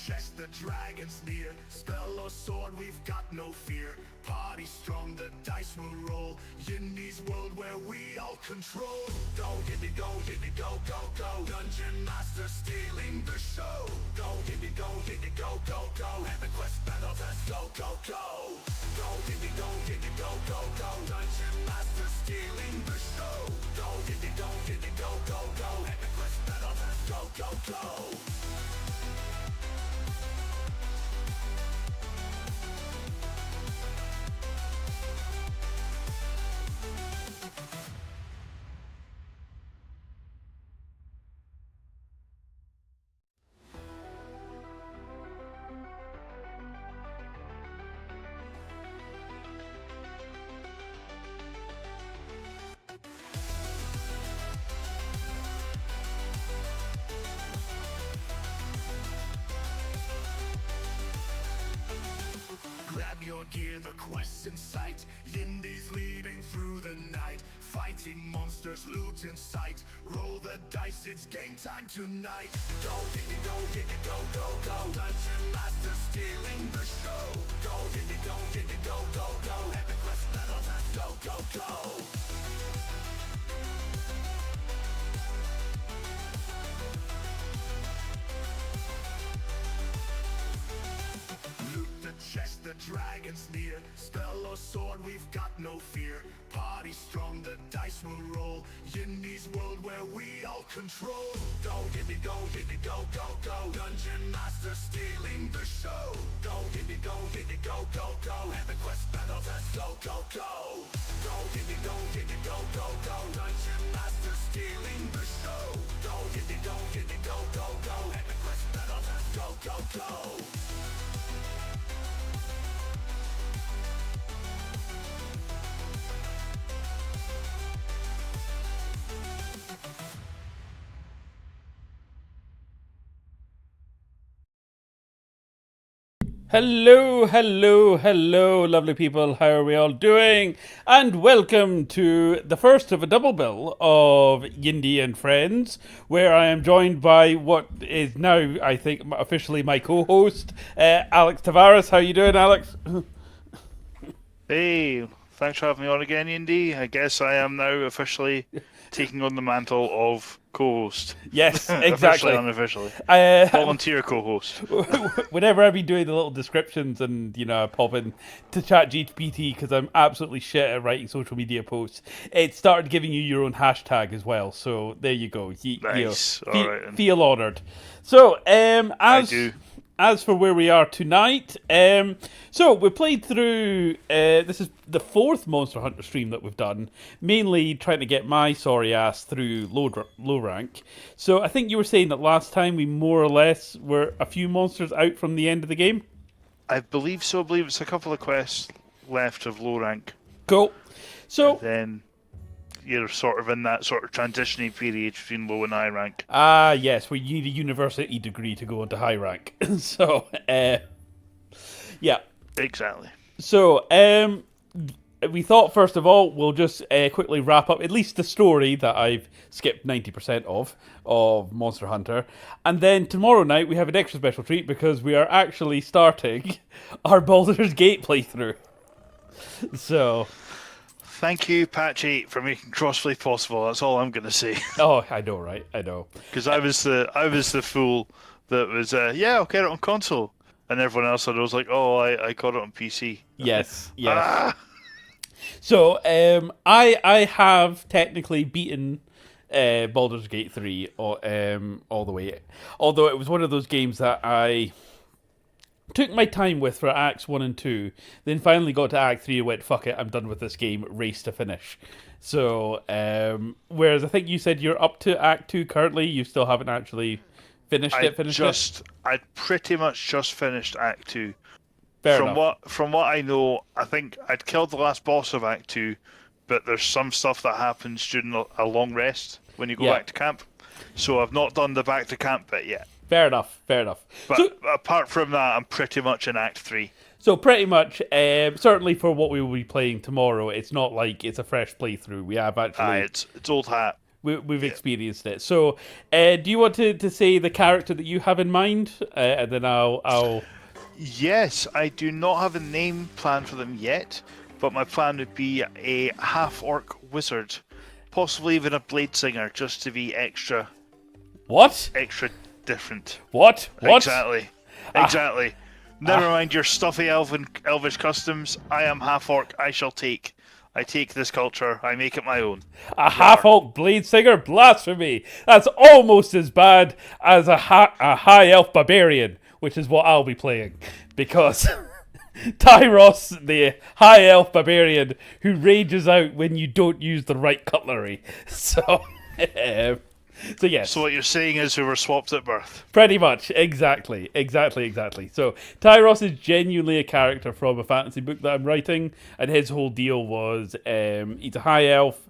chest, the dragon's near. Spell or sword, we've got no fear. Party strong, the dice will roll. Yindy's world where we all control. Go, Yindy, go, Yindy, go, go, go. Dungeon master stealing the show. Go, Yindy, go, Yindy, go, go, go. Epic quest battle, let's go, go, go. Go, Yindy, go, Yindy, go, go, go. Dungeon master stealing the show. Go, Yindy, go, Yindy, go, go, go. Epic quest battle, let's go, go, go. Grab your gear, the quest's in sight. Yindy's leading through the night. Fighting monsters, loot in sight. Roll the dice, it's game time tonight. Go, Yindy, go, Yindy, go, go, go. Dungeon master stealing the show. Go, Yindy, go, Yindy, go, go, go. Epic quest battle, let's go, go, go. Chest, the dragon's near. Spell or sword, we've got no fear. Party strong, the dice will roll. Yindy's world where we all control. Go, Yindy, go, Yindy, go, go, go. Dungeon master stealing the show. Go, Yindy, go, Yindy, go, go, go. Epic quest battle, let's go, go, go. Go, Yindy, go, Yindy, go, go, go. Dungeon master stealing the show. Go, Yindy, go, Yindy, go, go, go. Epic quest battle, let's go, go, go. Hello, hello, hello, lovely people. How are we all doing? And welcome to the first of a double bill of Yindy and Friends, where I am joined by what is now, I think, officially my co-host, Arix-Tavarus. How you doing, Alex? Hey, thanks for having me on again, Yindy. I guess I am now officially taking on the mantle of co-host. Yes, exactly. Officially, unofficially. Volunteer co-host. Whenever I be doing the little descriptions and, I pop in to ChatGPT because I'm absolutely shit at writing social media posts, it started giving you your own hashtag as well. So there you go. Nice. All right. Feel honoured. So, I do. As for where we are tonight, so we played through, this is the fourth Monster Hunter stream that we've done, mainly trying to get my sorry ass through low rank. So I think you were saying that last time we more or less were a few monsters out from the end of the game? I believe so. I believe it's a couple of quests left of low rank. Cool. So And then you're sort of in that sort of transitioning period between low and high rank. Yes, where you need a university degree to go into high rank. So, yeah. Exactly. So, we thought, first of all, we'll just quickly wrap up at least the story that I've skipped 90% of Monster Hunter. And then tomorrow night, we have an extra special treat because we are actually starting our Baldur's Gate playthrough. So... Thank you, Patch 8, for making crossplay possible. That's all I'm going to say. Oh, I know, right? I know. Because I was the fool that was, yeah, I'll get it on console. And everyone else was like, oh, I got it on PC. Yes, yes. Ah! So, I have technically beaten Baldur's Gate 3 all the way. Although it was one of those games that I took my time with for Acts 1 and 2, then finally got to Act 3 and went, fuck it, I'm done with this game, race to finish. So, whereas I think you said you're up to Act 2 currently, you still haven't actually finished it? I pretty much just finished Act 2. Fair enough. From what I know, I think I'd killed the last boss of Act 2, but there's some stuff that happens during a long rest when you go back to camp. So I've not done the back to camp bit yet. Fair enough, fair enough. But so, apart from that, I'm pretty much in Act 3. So pretty much, certainly for what we will be playing tomorrow, it's not like it's a fresh playthrough. We have actually... it's old hat. we've experienced it. So, do you want to say the character that you have in mind, and then I'll. Yes, I do not have a name planned for them yet, but my plan would be a half-orc wizard, possibly even a blade singer, just to be extra What? different. What? Exactly. Never mind your stuffy elvish customs. I am half-orc. I take this culture. I make it my own. A half-orc blade singer? Blasphemy! That's almost as bad as a high elf barbarian, which is what I'll be playing, because Tyros, the high elf barbarian, who rages out when you don't use the right cutlery. So, so yes. So what you're saying is we were swapped at birth. Pretty much, exactly. So Tyros is genuinely a character from a fantasy book that I'm writing, and his whole deal was he's a high elf,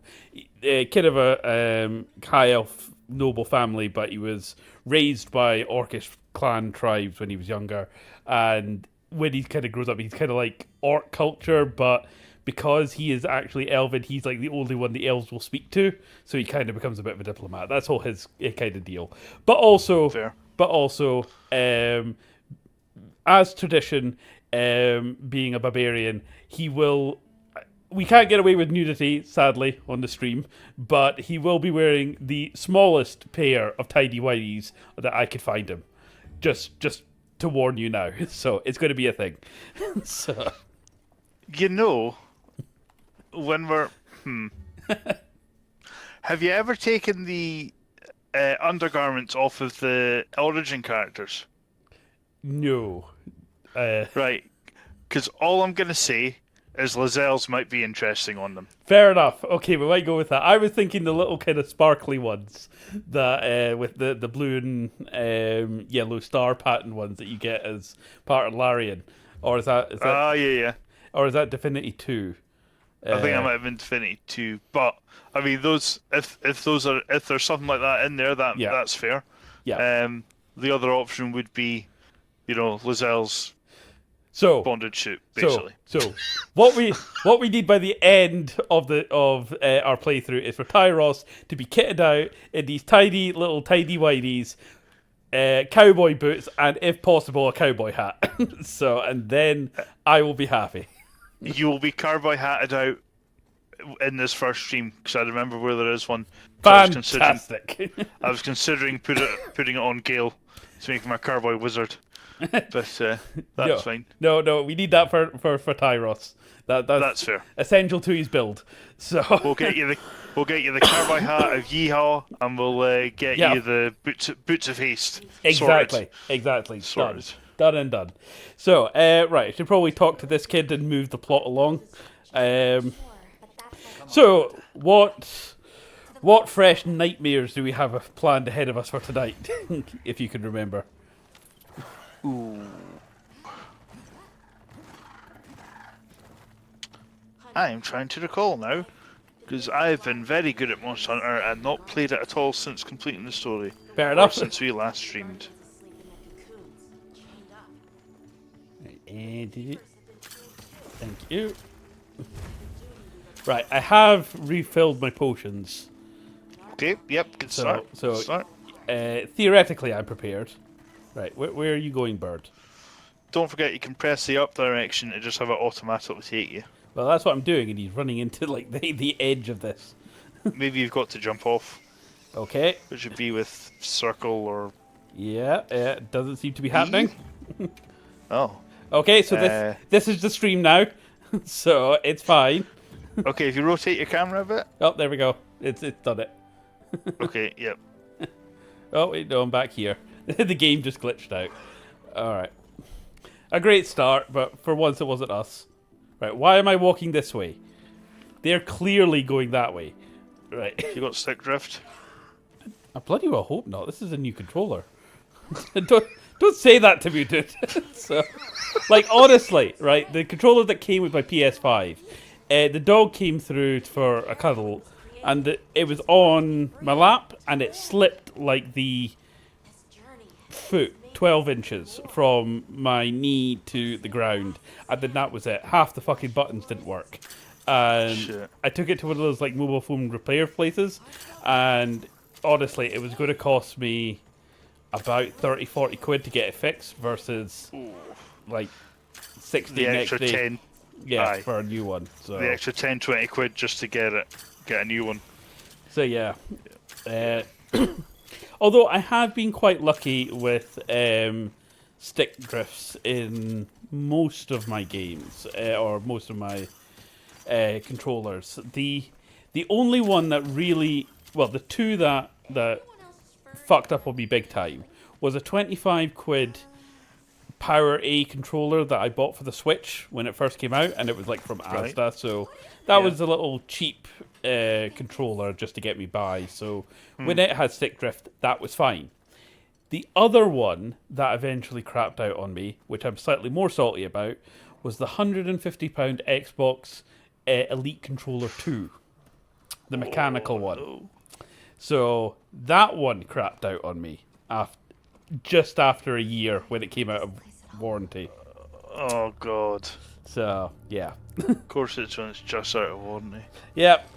kid of a high elf noble family, but he was raised by orcish clan tribes when he was younger, and when he kind of grows up, he's kind of like orc culture, but because he is actually elven, he's like the only one the elves will speak to, so he kind of becomes a bit of a diplomat. That's all his kind of deal. But also, as tradition, being a barbarian, he will. We can't get away with nudity, sadly, on the stream, but he will be wearing the smallest pair of tidy whities that I could find him. Just to warn you now. So it's going to be a thing. So. You know, when we're... Have you ever taken the undergarments off of the origin characters? No. Right. Because all I'm going to say is Lazelle's might be interesting on them. Fair enough. Okay, we might go with that. I was thinking the little kind of sparkly ones, that with the blue and yellow star pattern ones that you get as part of Larian. Or is that... yeah. Or is that Divinity 2? I think I might have been Divinity 2, but I mean those if there's something like that in there, that's fair. Yeah. The other option would be, Lazelle's bondage suit, basically. So what we need by the end of our playthrough is for Tyros to be kitted out in these tidy whities, cowboy boots, and if possible a cowboy hat. And then I will be happy. You will be cowboy hatted out in this first stream, because I remember where there is one. Fantastic. I was considering putting it on Gale to make my cowboy wizard, but that's fine. No, we need that for Tyros. That's fair. Essential to his build. So we'll get you the cowboy hat of Yeehaw, and we'll get you the boots of haste. Exactly. Sorted. Done and done. So, right, I should probably talk to this kid and move the plot along. So, what fresh nightmares do we have planned ahead of us for tonight, if you can remember? Ooh. I'm trying to recall now, because I've been very good at Monster Hunter and not played it at all since completing the story. Fair enough. Since we last streamed. Thank you. Right, I have refilled my potions. Okay, yep, good start. Theoretically, I'm prepared. Right, where are you going, bird? Don't forget, you can press the up direction and just have it automatically take you. Well, that's what I'm doing, and he's running into like the edge of this. Maybe you've got to jump off. Okay. Which would be with circle or... Yeah, it doesn't seem to be happening. Oh. Okay, so this is the stream now, so it's fine. Okay, if you rotate your camera a bit. Oh, there we go. It's done it. Okay, yep. Oh, wait, no, I'm back here. The game just glitched out. Alright. A great start, but for once it wasn't us. Right, why am I walking this way? They're clearly going that way. Right. You got stick drift? I bloody well hope not. This is a new controller. Don't say that to me, dude. So, like, honestly, right, the controller that came with my PS5, the dog came through for a cuddle, and it was on my lap, and it slipped like the foot, 12 inches from my knee to the ground, and then that was it. Half the fucking buttons didn't work. and Shit. I took it to one of those like mobile phone repair places, and honestly, it was going to cost me about 30-40 quid to get it fixed versus like 60 The next extra day. 10, Yeah, aye. for a new one. So the extra 10-20 quid just to get a new one. So yeah. Although I have been quite lucky with stick drifts in most of my games, or most of my controllers. The only one that really, well, the two that fucked up on me big time was a 25 quid Power A controller that I bought for the Switch when it first came out, and it was like from Right. Asda, so that was a little cheap controller just to get me by. So when it had stick drift, that was fine. The other one that eventually crapped out on me, which I'm slightly more salty about, was the £150 Xbox Elite Controller 2, the mechanical one. No. So that one crapped out on me just after a year when it came out of warranty. Oh god. So yeah, Of course it's when it's just out of warranty. yep.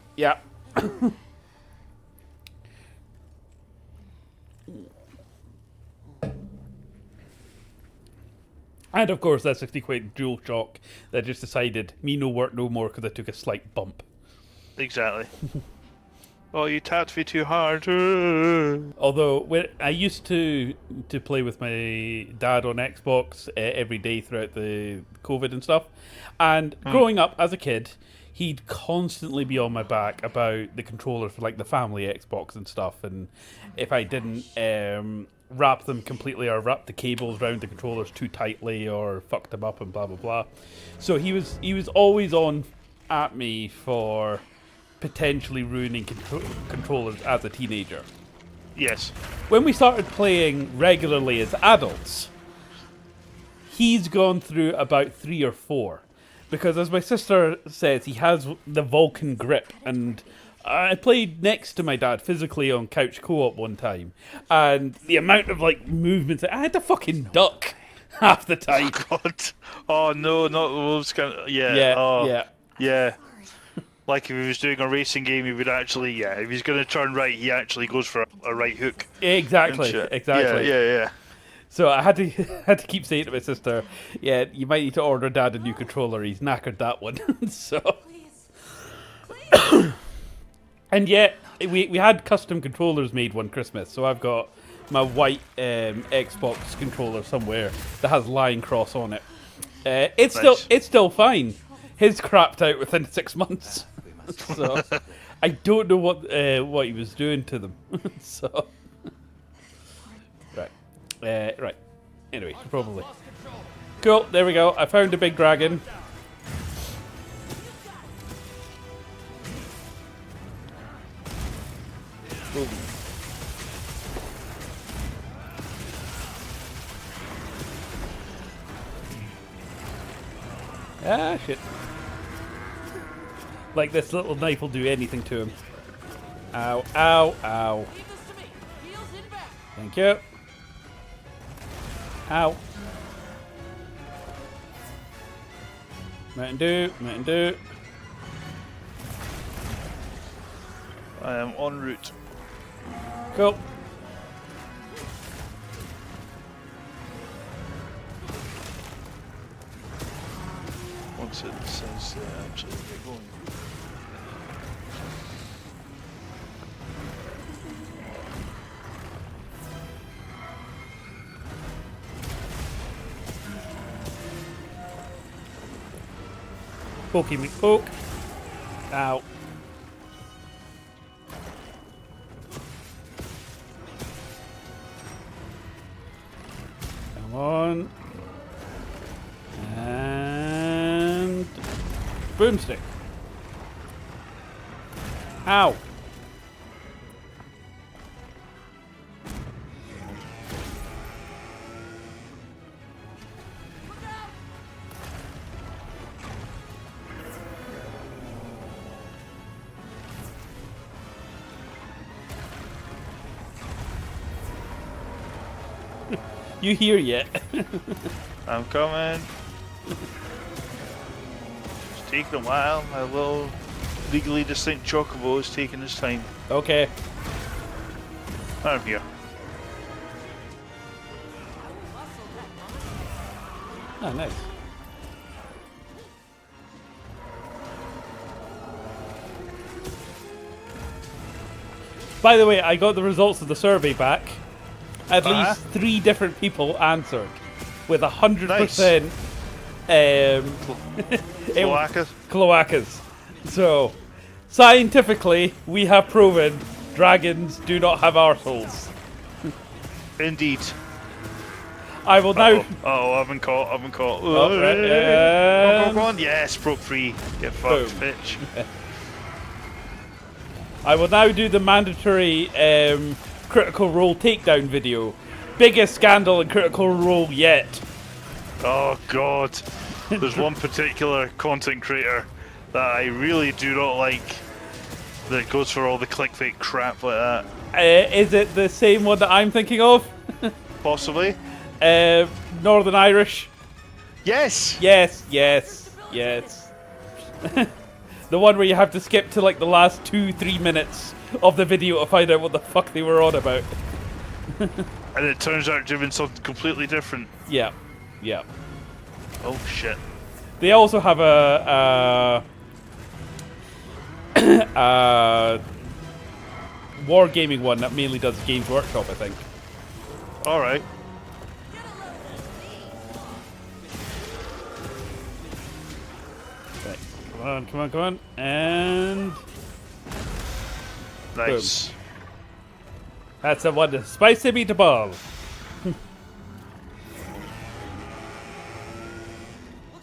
And of course that 60 quid DualShock that just decided me no work no more because I took a slight bump. Exactly. Oh, you tapped me too hard. Although when I used to play with my dad on Xbox every day throughout the COVID and stuff, and growing up as a kid, he'd constantly be on my back about the controller for like the family Xbox and stuff, and if I didn't wrap them completely or wrap the cables around the controllers too tightly or fucked them up and blah blah blah. So he was always on at me for potentially ruining controllers as a teenager. Yes. When we started playing regularly as adults, he's gone through about 3 or 4. Because as my sister says, he has the Vulcan grip. And I played next to my dad physically on couch co-op one time. And the amount of like movements, I had to fucking duck half the time. God. Oh no, not those kind of. Yeah. Yeah, Oh, yeah. yeah. Like if he was doing a racing game, he would actually, if he's going to turn right, he actually goes for a right hook. Exactly, and shit. exactly. Yeah. So I had to keep saying to my sister, yeah, you might need to order Dad a new controller. He's knackered that one. So, and yet we had custom controllers made one Christmas. So I've got my white Xbox controller somewhere that has Lion Cross on it. It's still fine. His crapped out within 6 months. So I don't know what he was doing to them. So right. Anyway, probably. Cool. There we go. I found a big dragon. Ooh. Ah, shit. Like this little knife will do anything to him. Ow, ow, ow. Thank you. Ow. Mountain Dew. I am en route. Cool. Once it says actually get going. Pokey me, poke. Ow. Come on. And boomstick. Ow. You here yet? I'm coming. Just taking a while. My little legally distinct chocobo is taking his time. Okay. I'm here. Oh, nice. By the way, I got the results of the survey back. At least 3 different people answered with 100% Cloacas. cloacas. So, scientifically, we have proven dragons do not have arseholes. Indeed. I will now. Oh, I've been caught. I've been caught. Oh, right, Go on. Yes, broke free. Get fucked, Boom. bitch. I will now do the mandatory Critical Role takedown video. Biggest scandal in Critical Role yet. Oh god. There's one particular content creator that I really do not like that goes for all the clickbait crap like that. Is it the same one that I'm thinking of? Possibly. Northern Irish? Yes! Yes, yes, yes. The one where you have to skip to like the last 2-3 minutes of the video to find out what the fuck they were on about. And it turns out doing something completely different. Yeah, yeah. Oh shit. They also have a wargaming one that mainly does Games Workshop, I think. Alright. Right, come on, come on, come on, and Nice. boom. That's a one. Spicy meatball. Looks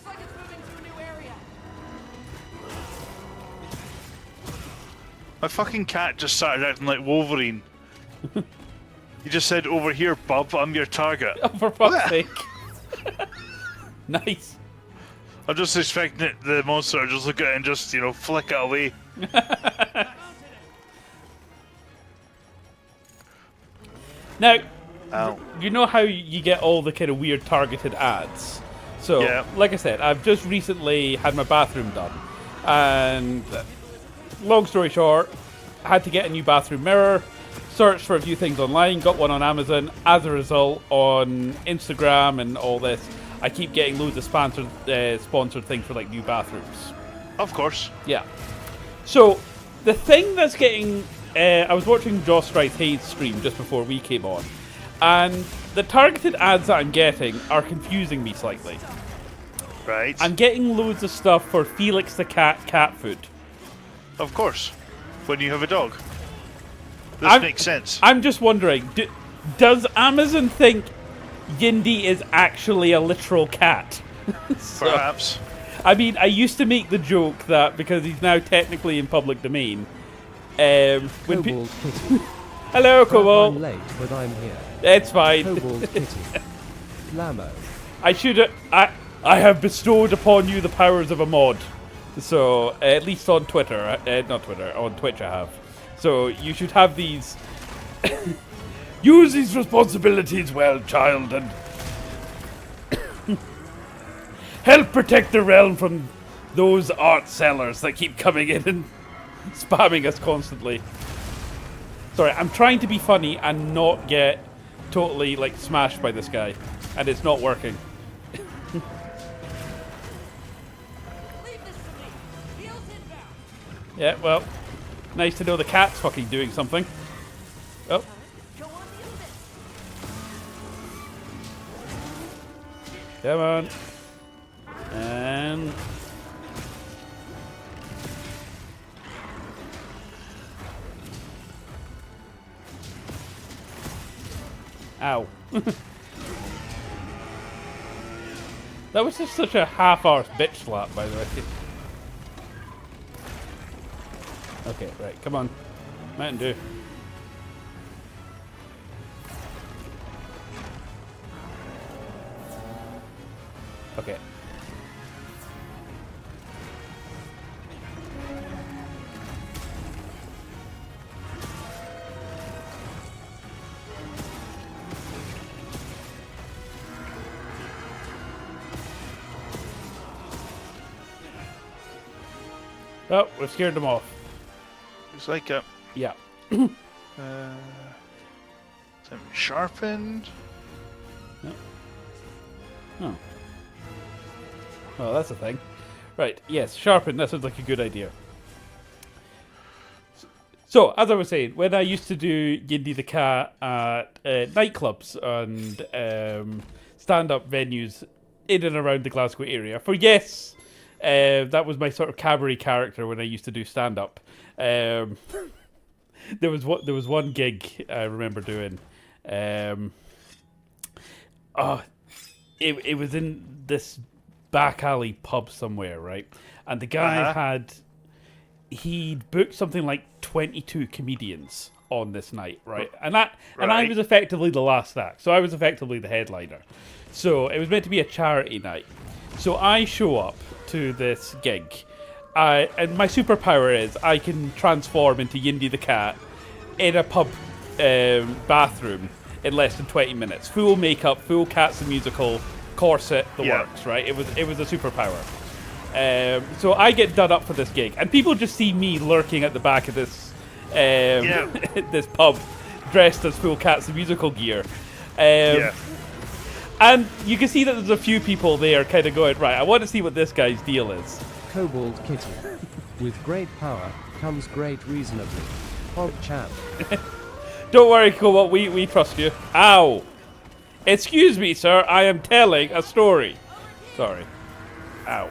like it's moving to a new area. My fucking cat just started acting like Wolverine. He just said, over here, bub, I'm your target. Oh, for fuck's sake. Nice. I'm just expecting it, the monster to just look at it and just, you know, flick it away. Now, Ow. you know how you get all the kind of weird targeted ads? So, Yeah. like I said, I've just recently had my bathroom done. And, long story short, I had to get a new bathroom mirror, searched for a few things online, got one on Amazon. As a result, on Instagram and all this, I keep getting loads of sponsored things for like new bathrooms. Of course. Yeah. So, the thing that's getting... I was watching Josh Stride's Hayes stream just before we came on, and the targeted ads that I'm getting are confusing me slightly. Right. I'm getting loads of stuff for Felix the cat food. Of course. When you have a dog. This makes sense. I'm just wondering, does Amazon think Yindy is actually a literal cat? Perhaps. I mean, I used to make the joke that because he's now technically in public domain, when Cobalt Kitty. hello, I'm Cobalt. late, but I'm here. It's fine. Cobalt Kitty. Lamo. I should. I have bestowed upon you the powers of a mod. So at least on Twitter, not Twitter, on Twitch I have. So you should have these. Use these responsibilities well, child, and help protect the realm from those art sellers that keep coming in and spamming us constantly. Sorry, I'm trying to be funny and not get totally like smashed by this guy, and it's not working. Leave this to me. Heels inbound. Yeah, well, nice to know the cat's fucking doing something. Oh, Go on the abyss. come on. And ow. That was just such a half-arsed bitch slap, by the way. Okay, right, come on. Mountain Dew. Okay. Oh, we've scared them off. Looks like it. Yeah. Sharpened. Oh. Well, that's a thing. Right, yes, sharpen. That sounds like a good idea. So, as I was saying, when I used to do Yindy the Cat at nightclubs and stand-up venues in and around the Glasgow area, that was my sort of cabaret character when I used to do stand-up. There was one gig I remember doing. It was in this back alley pub somewhere, right? And the guy he'd booked something like 22 comedians on this night, right? And I was effectively the last act, so I was effectively the headliner. So it was meant to be a charity night. So I show up to this gig, and my superpower is I can transform into Yindy the Cat in a pub bathroom in less than 20 minutes. Full makeup, full Cats the Musical, corset, the works, right? It was a superpower. So I get done up for this gig, and people just see me lurking at the back of this this pub, dressed as full Cats the Musical gear. And you can see that there's a few people there kind of going, right, I want to see what this guy's deal is. Kobold Kitty. With great power comes great reasonably. Hog champ. Don't worry, Cobalt, we trust you. Ow! Excuse me, sir, I am telling a story. Sorry. Ow.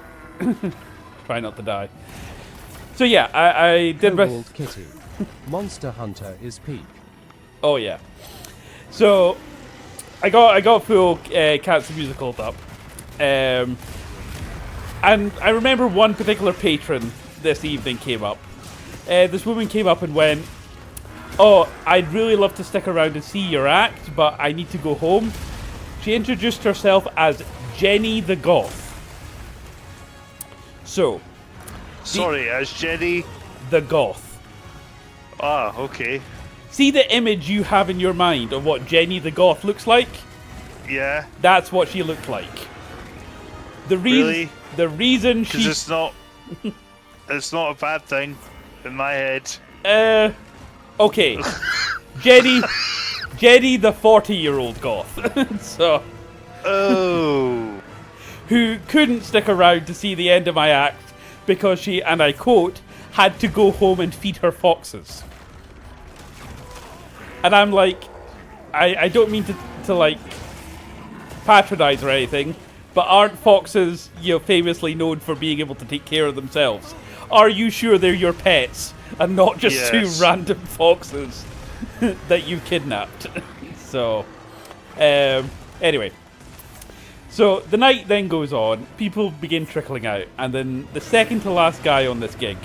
Try not to die. So yeah, I did my... Kobold Kitty. Monster Hunter is peak. Oh yeah. So I got full Cats the Musical up. And I remember one particular patron this evening came up. This woman came up and went, "Oh, I'd really love to stick around and see your act, but I need to go home." She introduced herself as Jenny the Goth. So, Sorry, as Jenny the Goth. Ah, okay. See the image you have in your mind of what Jenny the Goth looks like? Yeah. That's what she looked like. Really? The reason Because she... it's not a bad thing in my head. Okay. Jenny the 40-year-old goth. So... Oh. Who couldn't stick around to see the end of my act because she, and I quote, had to go home and feed her foxes. And I'm like, I don't mean to like patronize or anything, but aren't foxes, famously known for being able to take care of themselves? Are you sure they're your pets and not just two random foxes that you kidnapped? So, anyway. So the night then goes on, people begin trickling out, and then the second to last guy on this gig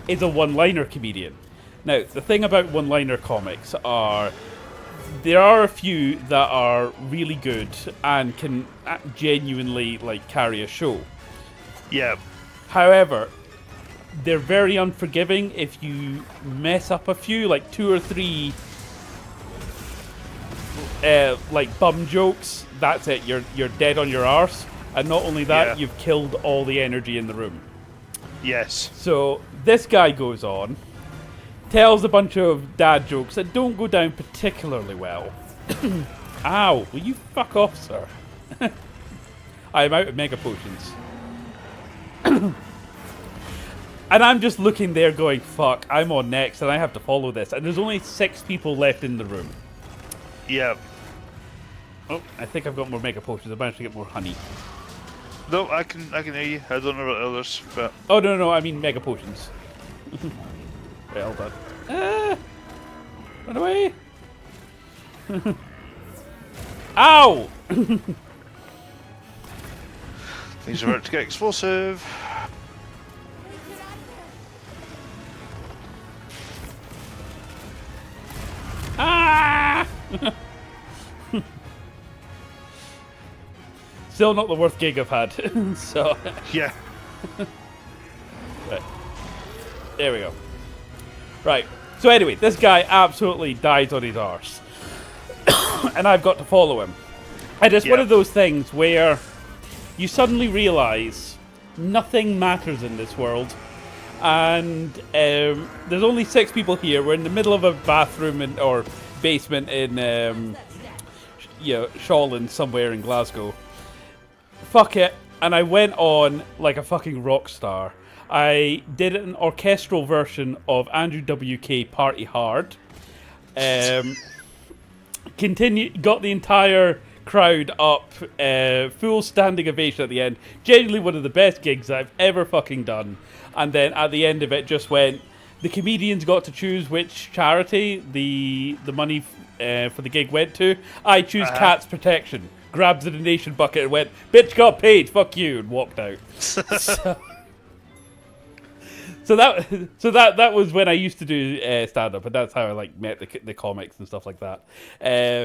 is a one-liner comedian. Now, the thing about one-liner comics are there are a few that are really good and can genuinely carry a show. Yeah. However, they're very unforgiving if you mess up a few, like 2 or 3 bum jokes. That's it, you're dead on your arse. And not only that, you've killed all the energy in the room. Yes. So this guy goes on, tells a bunch of dad jokes that don't go down particularly well. Ow, will you fuck off, sir? I'm out of mega potions. And I'm just looking there going, fuck, I'm on next and I have to follow this. And there's only 6 people left in the room. Yeah. Oh, I think I've got more mega potions. I managed to get more honey. No, I can hear you. I don't know about others, but... Oh, no, I mean mega potions. Well done. Run away! Ow! Things are about to get explosive. Ah! Still not the worst gig I've had. So Yeah. right. There we go. Right. So anyway, this guy absolutely dies on his arse. And I've got to follow him. And it's one of those things where you suddenly realise nothing matters in this world and there's only 6 people here. We're in the middle of a bathroom or basement in Shawland somewhere in Glasgow. Fuck it, and I went on like a fucking rock star. I did an orchestral version of Andrew WK Party Hard. Got the entire crowd up, full standing ovation at the end. Genuinely one of the best gigs I've ever fucking done. And then at the end of it, just went. The comedians got to choose which charity the money for the gig went to. I choose Cats Protection. Grabbed the donation bucket and went, "Bitch got paid. Fuck you," and walked out. So that was when I used to do stand up, and that's how I like met the comics and stuff like that.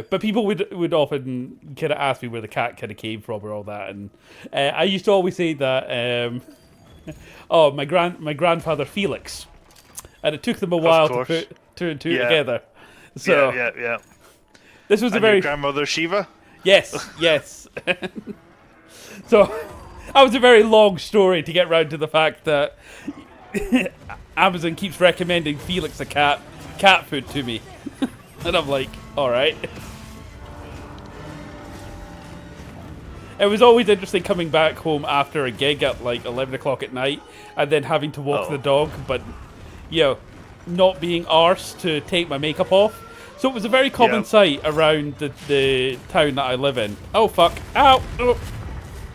But people would often kind of ask me where the cat kind of came from or all that, and I used to always say that my grandfather Felix, and it took them a while to put 2 and 2 together. So yeah. This was and a very your grandmother Shiva. Yes. So that was a very long story to get round to the fact that Amazon keeps recommending Felix a cat food to me. And I'm like, alright. It was always interesting coming back home after a gig at like 11 o'clock at night and then having to walk the dog, but not being arsed to take my makeup off. So it was a very common sight around the town that I live in. Oh fuck. Ow!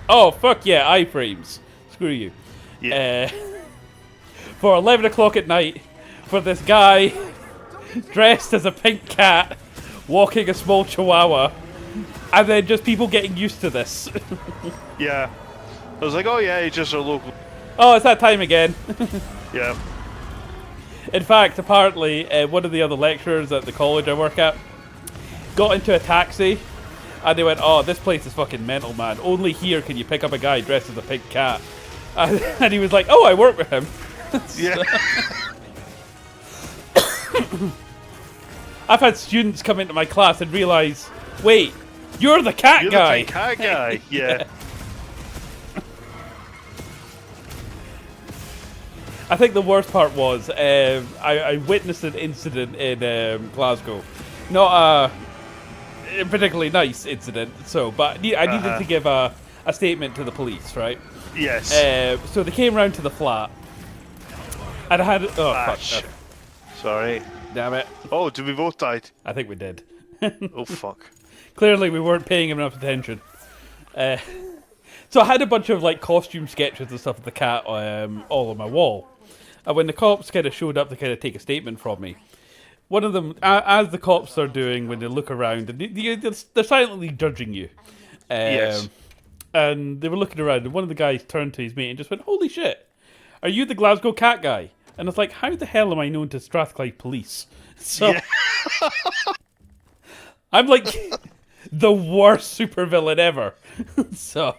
Oh fuck yeah, iframes. Screw you. Yeah. For 11 o'clock at night, for this guy dressed as a pink cat, walking a small chihuahua, and then just people getting used to this. Yeah. I was like, oh yeah, he's just a local. Oh, it's that time again. Yeah. In fact, apparently, one of the other lecturers at the college I work at got into a taxi, and they went, "Oh, this place is fucking mental, man. Only here can you pick up a guy dressed as a pink cat." And he was like, "Oh, I work with him." Yeah. I've had students come into my class and realize, wait, you're the cat You're guy. the cat guy. Yeah. I think the worst part was I witnessed an incident in Glasgow. Not a particularly nice incident, but I needed to give a statement to the police, right? Yes. So they came round to the flat, and I had... Oh, fuck. Sorry. Damn it. Oh, did we both die? I think we did. Oh, fuck. Clearly we weren't paying him enough attention. So I had a bunch of like costume sketches and stuff of the cat all on my wall. And when the cops kind of showed up to kind of take a statement from me, one of them, as the cops are doing when they look around, and they're silently judging you. Yes. And they were looking around, and one of the guys turned to his mate and just went, "Holy shit, are you the Glasgow cat guy?" And I was like, how the hell am I known to Strathclyde police? So I'm like the worst supervillain ever. So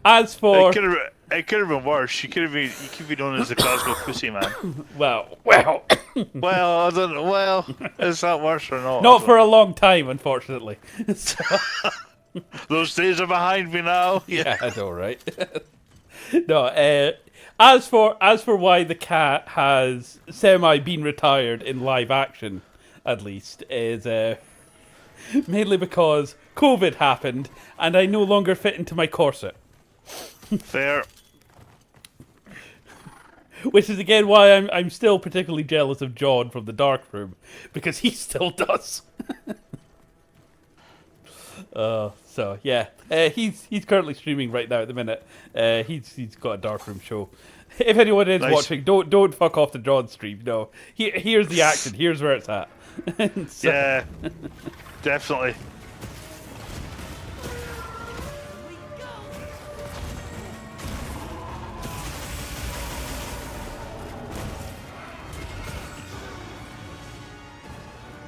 as for it could have been worse. You could be known as the Glasgow Pussy Man. well, Well, I don't know. Well, is that worse or not? not for a long time, unfortunately. So, Those days are behind me now. yeah, I know, right? No, as for why the cat has semi been retired in live action, at least, is mainly because COVID happened and I no longer fit into my corset. Fair. Which is again why I'm still particularly jealous of John from the Dark Room, because he still does. So yeah, he's currently streaming right now at the minute. He's got a Dark Room show. If anyone is watching, don't fuck off the John stream. No, here's the action. Here's where it's at. So, Yeah, definitely.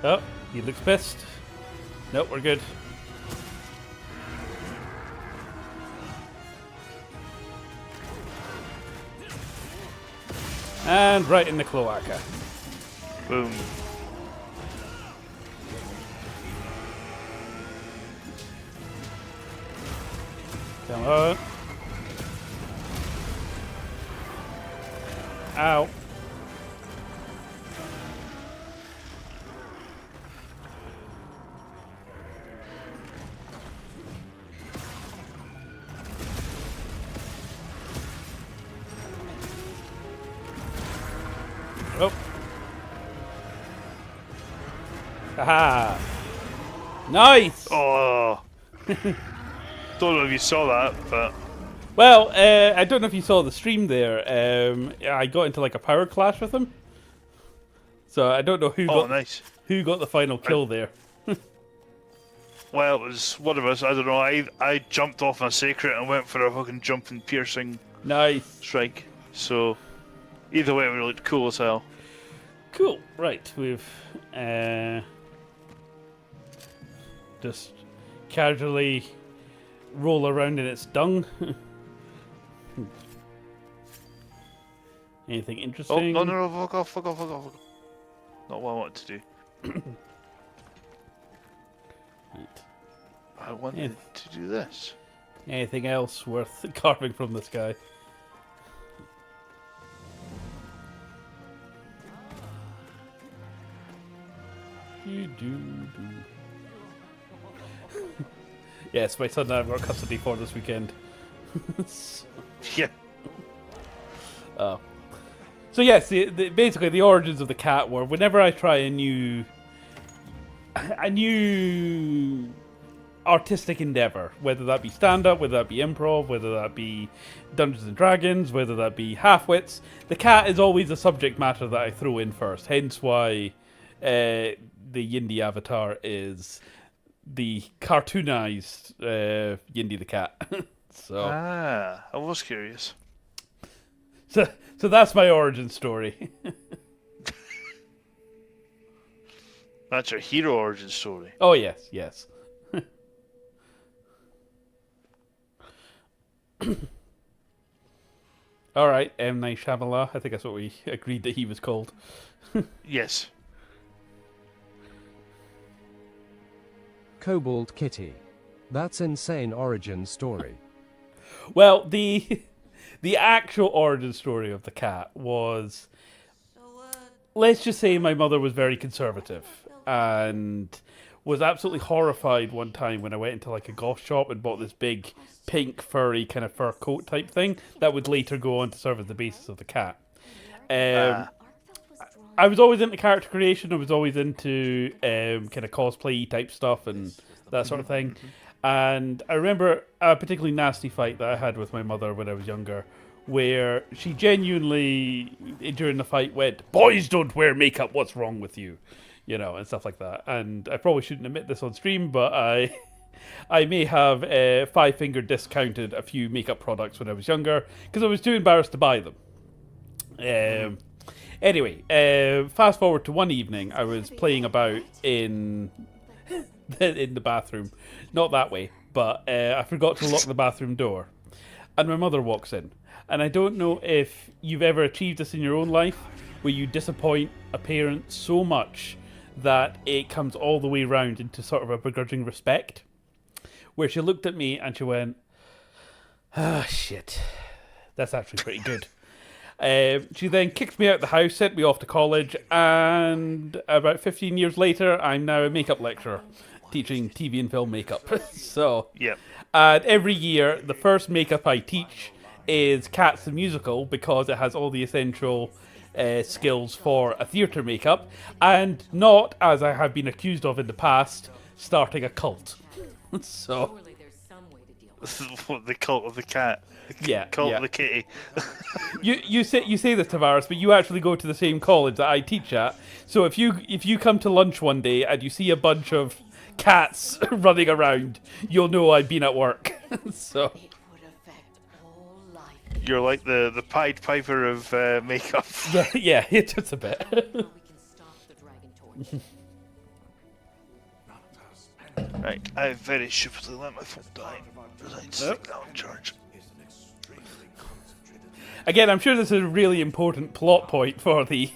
oh, he looks pissed. Nope, we're good. And right in the cloaca. Boom. Come on. Ow. Oh. Haha. Nice! Oh. Don't know if you saw that, but Well, I don't know if you saw the stream there. I got into like a power clash with him. So I don't know who nice. who got the final kill there. Well, it was one of us. I don't know. I jumped off a sacred and went for a fucking jumping piercing Nice. strike. So either way, it looked cool as hell. Cool. Right, we've just casually roll around in its dung. Anything Oh interesting? no! Fuck off! Fuck off! Fuck off! Not what I wanted to do. Right. I wanted to do this. Anything else worth carving from the sky? Yes, my son and I have got custody for this weekend. Yeah. Oh. So yes, basically the origins of the cat were whenever I try a new artistic endeavor, whether that be stand-up, whether that be improv, whether that be Dungeons and Dragons, whether that be half-wits, the cat is always a subject matter that I throw in first. Hence why the Yindy avatar is the cartoonized Yindy the cat. So I was curious. so that's my origin story. That's your hero origin story. Oh yes, yes. All right, M. Night Shyamalan. I think that's what we agreed that he was called. Yes. Cobalt Kitty. That's insane origin story. Well, the actual origin story of the cat was, let's just say my mother was very conservative and was absolutely horrified one time when I went into like a goth shop and bought this big pink furry kind of fur coat type thing that would later go on to serve as the basis of the cat. I was always into character creation. I was always into kind of cosplay type stuff and that sort of thing. And I remember a particularly nasty fight that I had with my mother when I was younger, where she genuinely, during the fight, went, "Boys don't wear makeup, what's wrong with you?" You know, and stuff like that. And I probably shouldn't admit this on stream, but I may have five-finger discounted a few makeup products when I was younger, because I was too embarrassed to buy them. Anyway, fast forward to one evening, I was playing about in the bathroom. Not that way, but I forgot to lock the bathroom door. And my mother walks in. And I don't know if you've ever achieved this in your own life, where you disappoint a parent so much that it comes all the way round into sort of a begrudging respect. Where she looked at me and she went, "Ah, shit. That's actually pretty good." She then kicked me out of the house, sent me off to college, and about 15 years later, I'm now a makeup lecturer, teaching TV and film makeup. So, Yep. and every year, the first makeup I teach is Cats the Musical, because it has all the essential skills for a theatre makeup, and not, as I have been accused of in the past, starting a cult. So, Surely there's some way to deal with What, the cult of the cat? yeah, Cult yeah. of the kitty. You say this, Tavares, but you actually go to the same college that I teach at. So if you come to lunch one day and you see a bunch of cats running around, you'll know I've been at work. So it would affect all life. You're like the Pied Piper of makeup. yeah, it's just a bit. How we can stop the dragon torch. Right, I very stupidly let my phone die. Right, stick that on charge. Again, I'm sure this is a really important plot point for the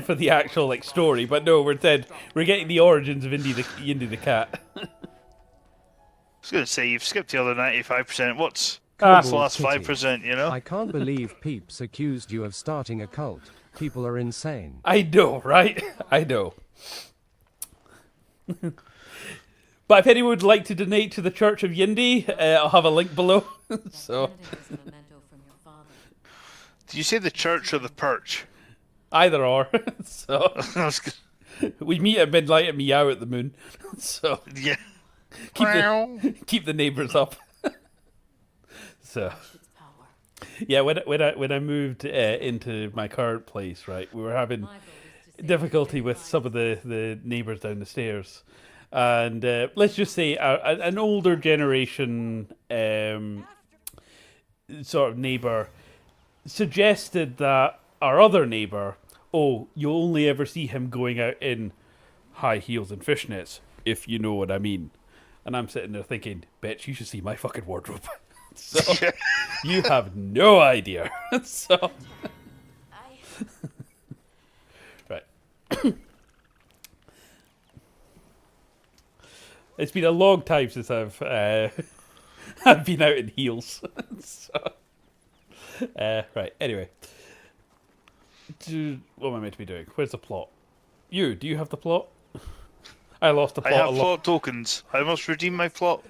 for the actual like story, but no, we're getting the origins of Yindy the cat. I was going to say, you've skipped the other 95%. That's the Kobold last Kitty. 5%, you know? I can't believe Peeps accused you of starting a cult. People are insane. I know, right? I know. But if anyone would like to donate to the Church of Yindy, I'll have a link below. So Handed us a memento from your father. Did you say the church or the perch? either or. So I was g- we meet at midnight and meow at the moon. So yeah. keep the neighbours up. So Its power. yeah, when I moved into my current place, right, we were having My goal is to save difficulty with some of the neighbours down the stairs, and let's just say an older generation sort of neighbour suggested that our other neighbour, oh, you'll only ever see him going out in high heels and fishnets, if you know what I mean. And I'm sitting there thinking, bitch, you should see my fucking wardrobe. So you have no idea. So right. It's been a long time since I've I've been out in heels. So, right. Anyway, what am I meant to be doing? Where's the plot? Do you have the plot? I lost the I plot. have plot tokens. I must redeem my plot.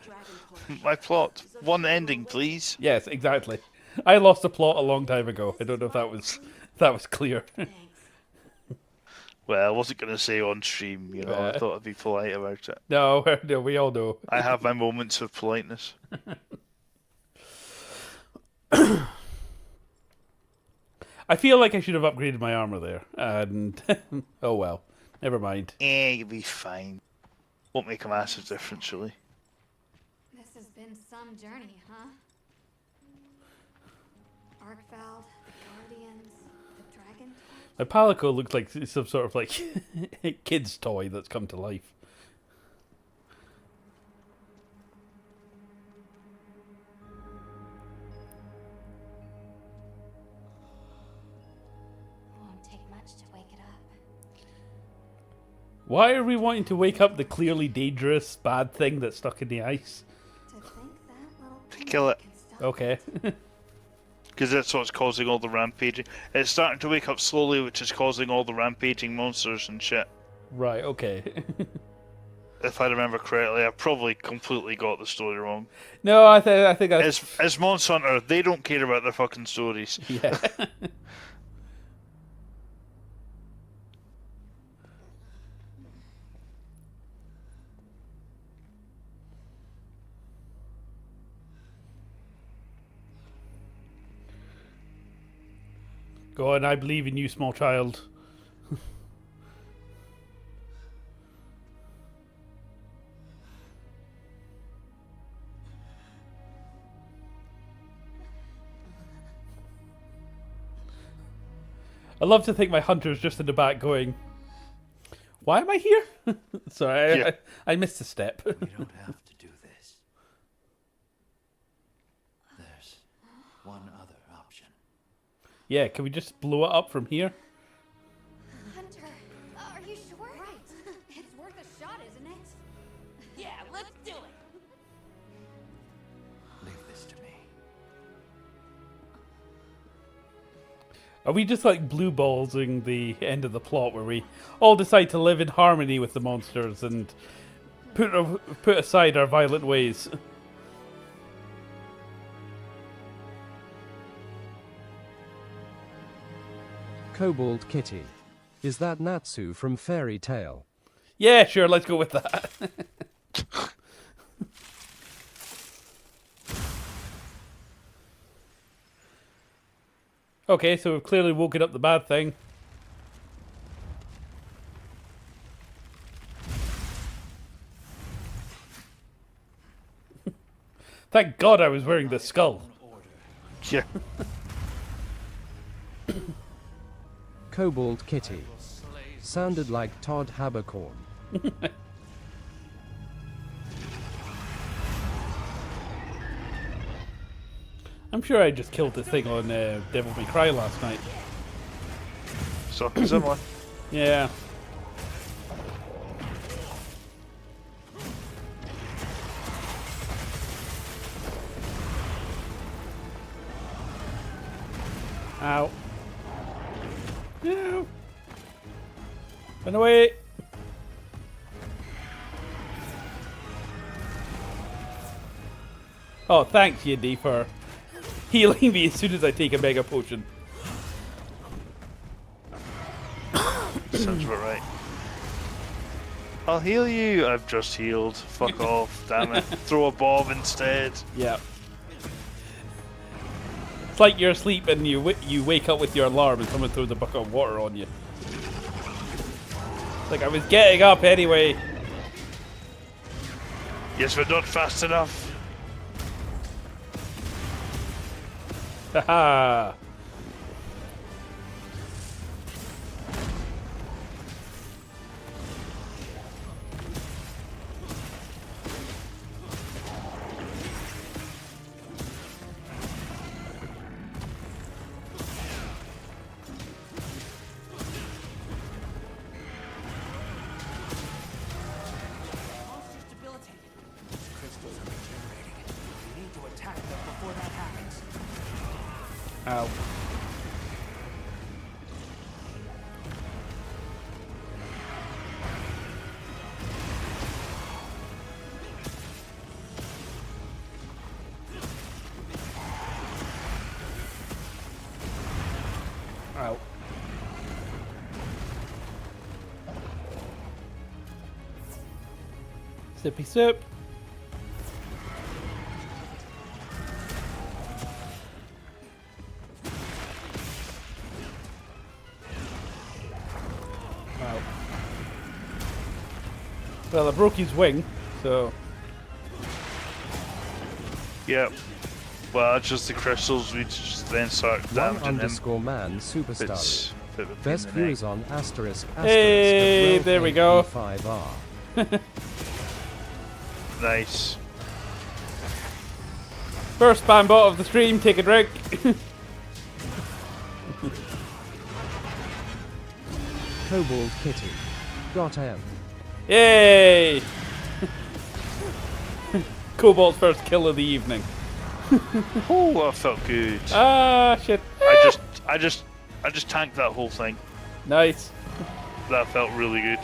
My plot. One ending, please. Yes, exactly. I lost the plot a long time ago. I don't know if that was clear. Thanks. Well, I wasn't going to say on stream, you know. I thought I'd be polite about it. No, we all know. I have my moments of politeness. I feel like I should have upgraded my armor there, and oh well, never mind. You'll be fine. Won't make a massive difference, really. This has been some journey, huh? Arkfeld, the Guardians, the Dragon. My palico looks like some sort of like kid's toy that's come to life. Won't take much to wake it up. Why are we wanting to wake up the clearly dangerous bad thing that's stuck in the ice? To think that little To kill it. can still Okay. Because that's what's causing all the rampaging. It's starting to wake up slowly, which is causing all the rampaging monsters and shit. Right, okay. If I remember correctly, I probably completely got the story wrong. No, I think that's... As Monster Hunter, they don't care about their fucking stories. Yeah. Go on, I believe in you, small child. I love to think my hunter's just in the back going, why am I here? Sorry, Yeah. I missed a step. We don't have to do this. There's one other option. Yeah, can we just blow it up from here? Hunter, are you sure? Right. It's worth a shot, isn't it? Yeah, let's do it. Leave this to me. Are we just like blue ballsing the end of the plot where we all decide to live in harmony with the monsters and put aside our violent ways? Kobold Kitty. Is that Natsu from Fairy Tale? Yeah, sure, let's go with that. Okay, so we've clearly woken up the bad thing. Thank God I was wearing the skull. Yeah. Kobold Kitty. Sounded like Todd Habercorn. I'm sure I just killed the thing on Devil May Cry last night. So, similar. Yeah. Run away. Oh, thanks, Yindy, for healing me as soon as I take a mega potion. Sounds about right. I'll heal you. I've just healed. Fuck off. Damn it. Throw a bomb instead. Yeah. It's like you're asleep and you wake up with your alarm and someone throws a bucket of water on you. It's like, I was getting up anyway. Yes, but not fast enough. Haha. Monster's debilitated. Crystals are regenerating. We need to attack them before that happens. Ow. Ow. Sippy sip. Wow. Well, I broke his wing, so Yep. Well, that's just the crystals. We just then start damaging him. _man superstar. It's a bit of a pain Best in the neck. views on asterisk. Hey, there we go. 5R. Nice. first spam bot of the stream. Take a drink. Kobold Kitty. Got M. Yay! Cobalt's first kill of the evening. Oh, that felt good. Ah, shit. I just tanked that whole thing. Nice. That felt really good.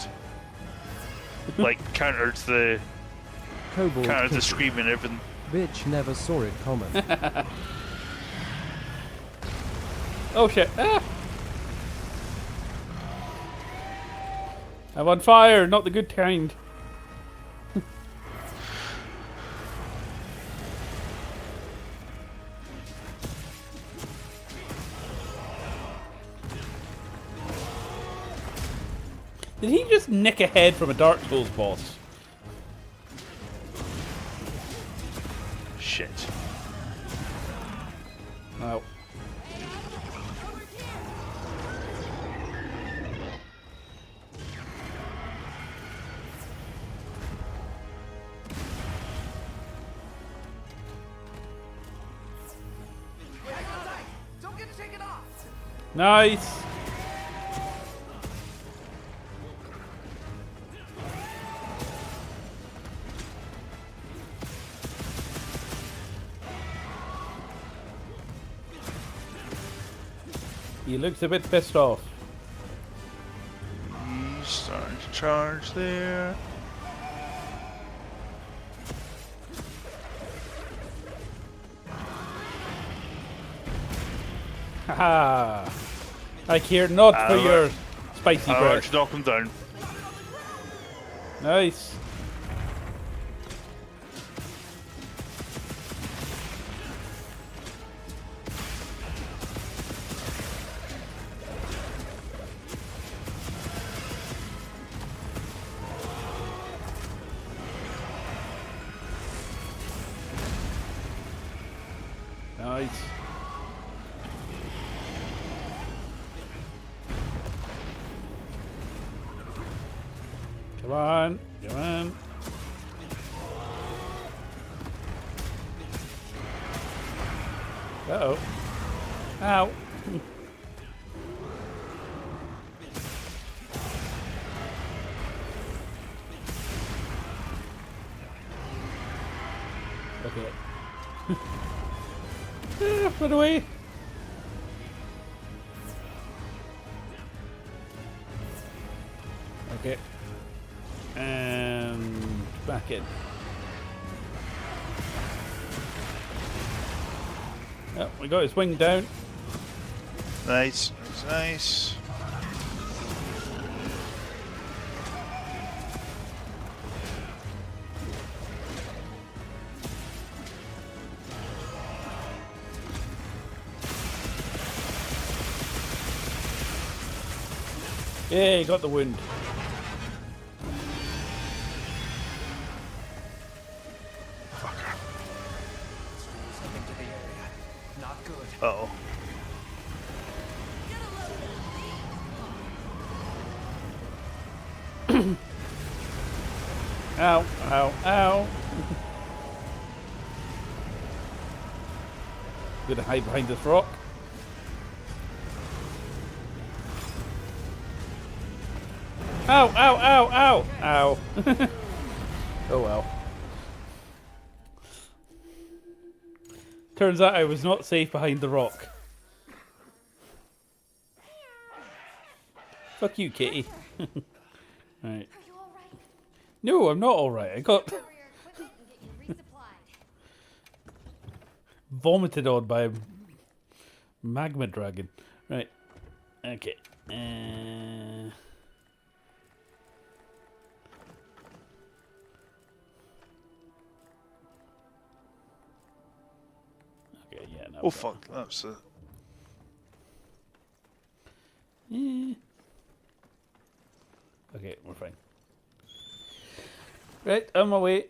Like countered the Kobold Kitty. scream and everything. Bitch never saw it coming. Oh shit. Ah. I'm on fire, not the good kind. Did he just nick a head from a Dark Souls boss? Shit. Oh. Don't get taken off. Nice. He looks a bit pissed off. He's starting to charge there. Haha. I care not for your spicy Alright, breath. knock him down. Nice. Nice. Come on, come on. Uh-oh. Ow. Okay. Run away. Okay. And back in. Oh, we got his wing down. Nice. Nice. Yeah, he got the wound. Something to the area. Not good. Uh-oh. Ow, ow, ow. Gonna hide behind this rock. Ow, ow, ow, ow, ow. Oh well. Turns out I was not safe behind the rock. Fuck you, kitty. Right. Are you alright? No, I'm not alright. I got Store your equipment and get you resupplied. vomited on by a magma dragon. Right. Okay. Okay, yeah, no. Oh fuck, that's it. Yeah. Okay, we're fine. Right, on my way.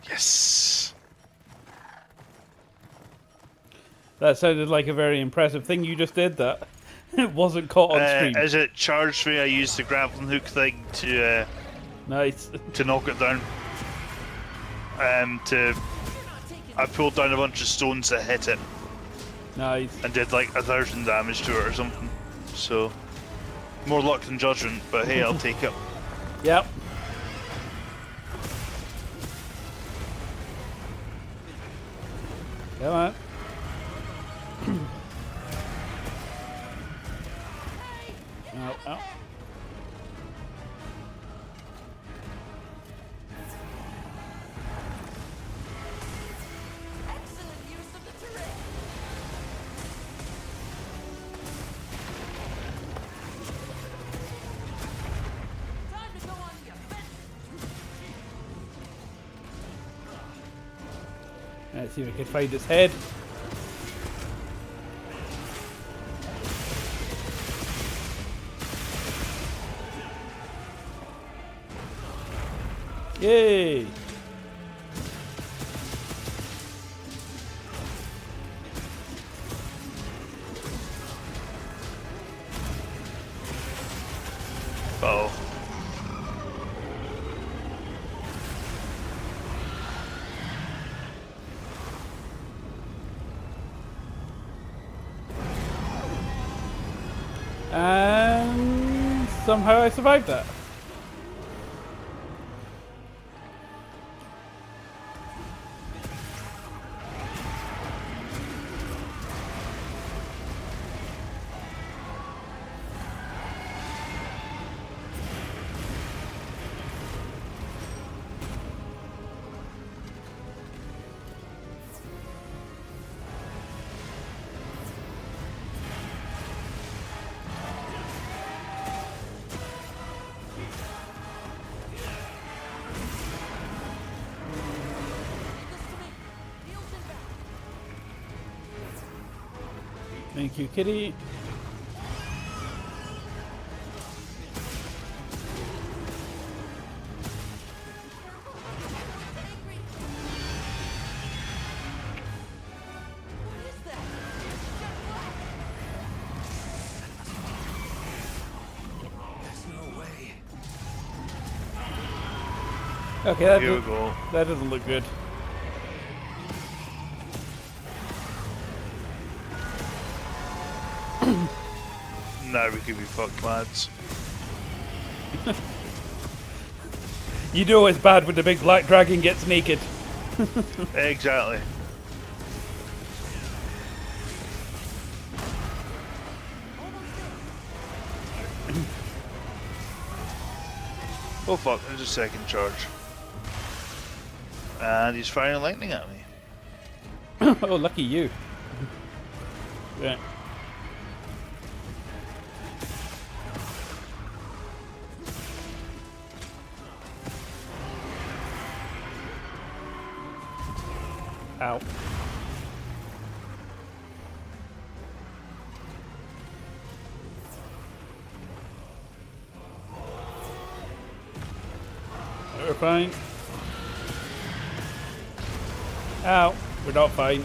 Yes. That sounded like a very impressive thing you just did. That it wasn't caught on stream. As it charged me, I used the grappling hook thing to Nice. knock it down. I pulled down a bunch of stones that hit it Nice. and did like 1,000 damage to it or something. So more luck than judgment, but hey, I'll take it. Yep. Come on. Ow, ow. Excellent use of the terrain. Time to go on the offensive. Let's see if we can find its head. Yay! Oh. And somehow I survived that. Thank you, kitty. There's no way. Okay, that, Here we go. that doesn't look good. Now we could be fucked, lads. You know it's bad when the big black dragon gets naked. Exactly. Oh fuck, there's a second charge. And he's firing lightning at me. Oh, lucky you. Yeah. Ow. We're fine. Ow. We're not fine.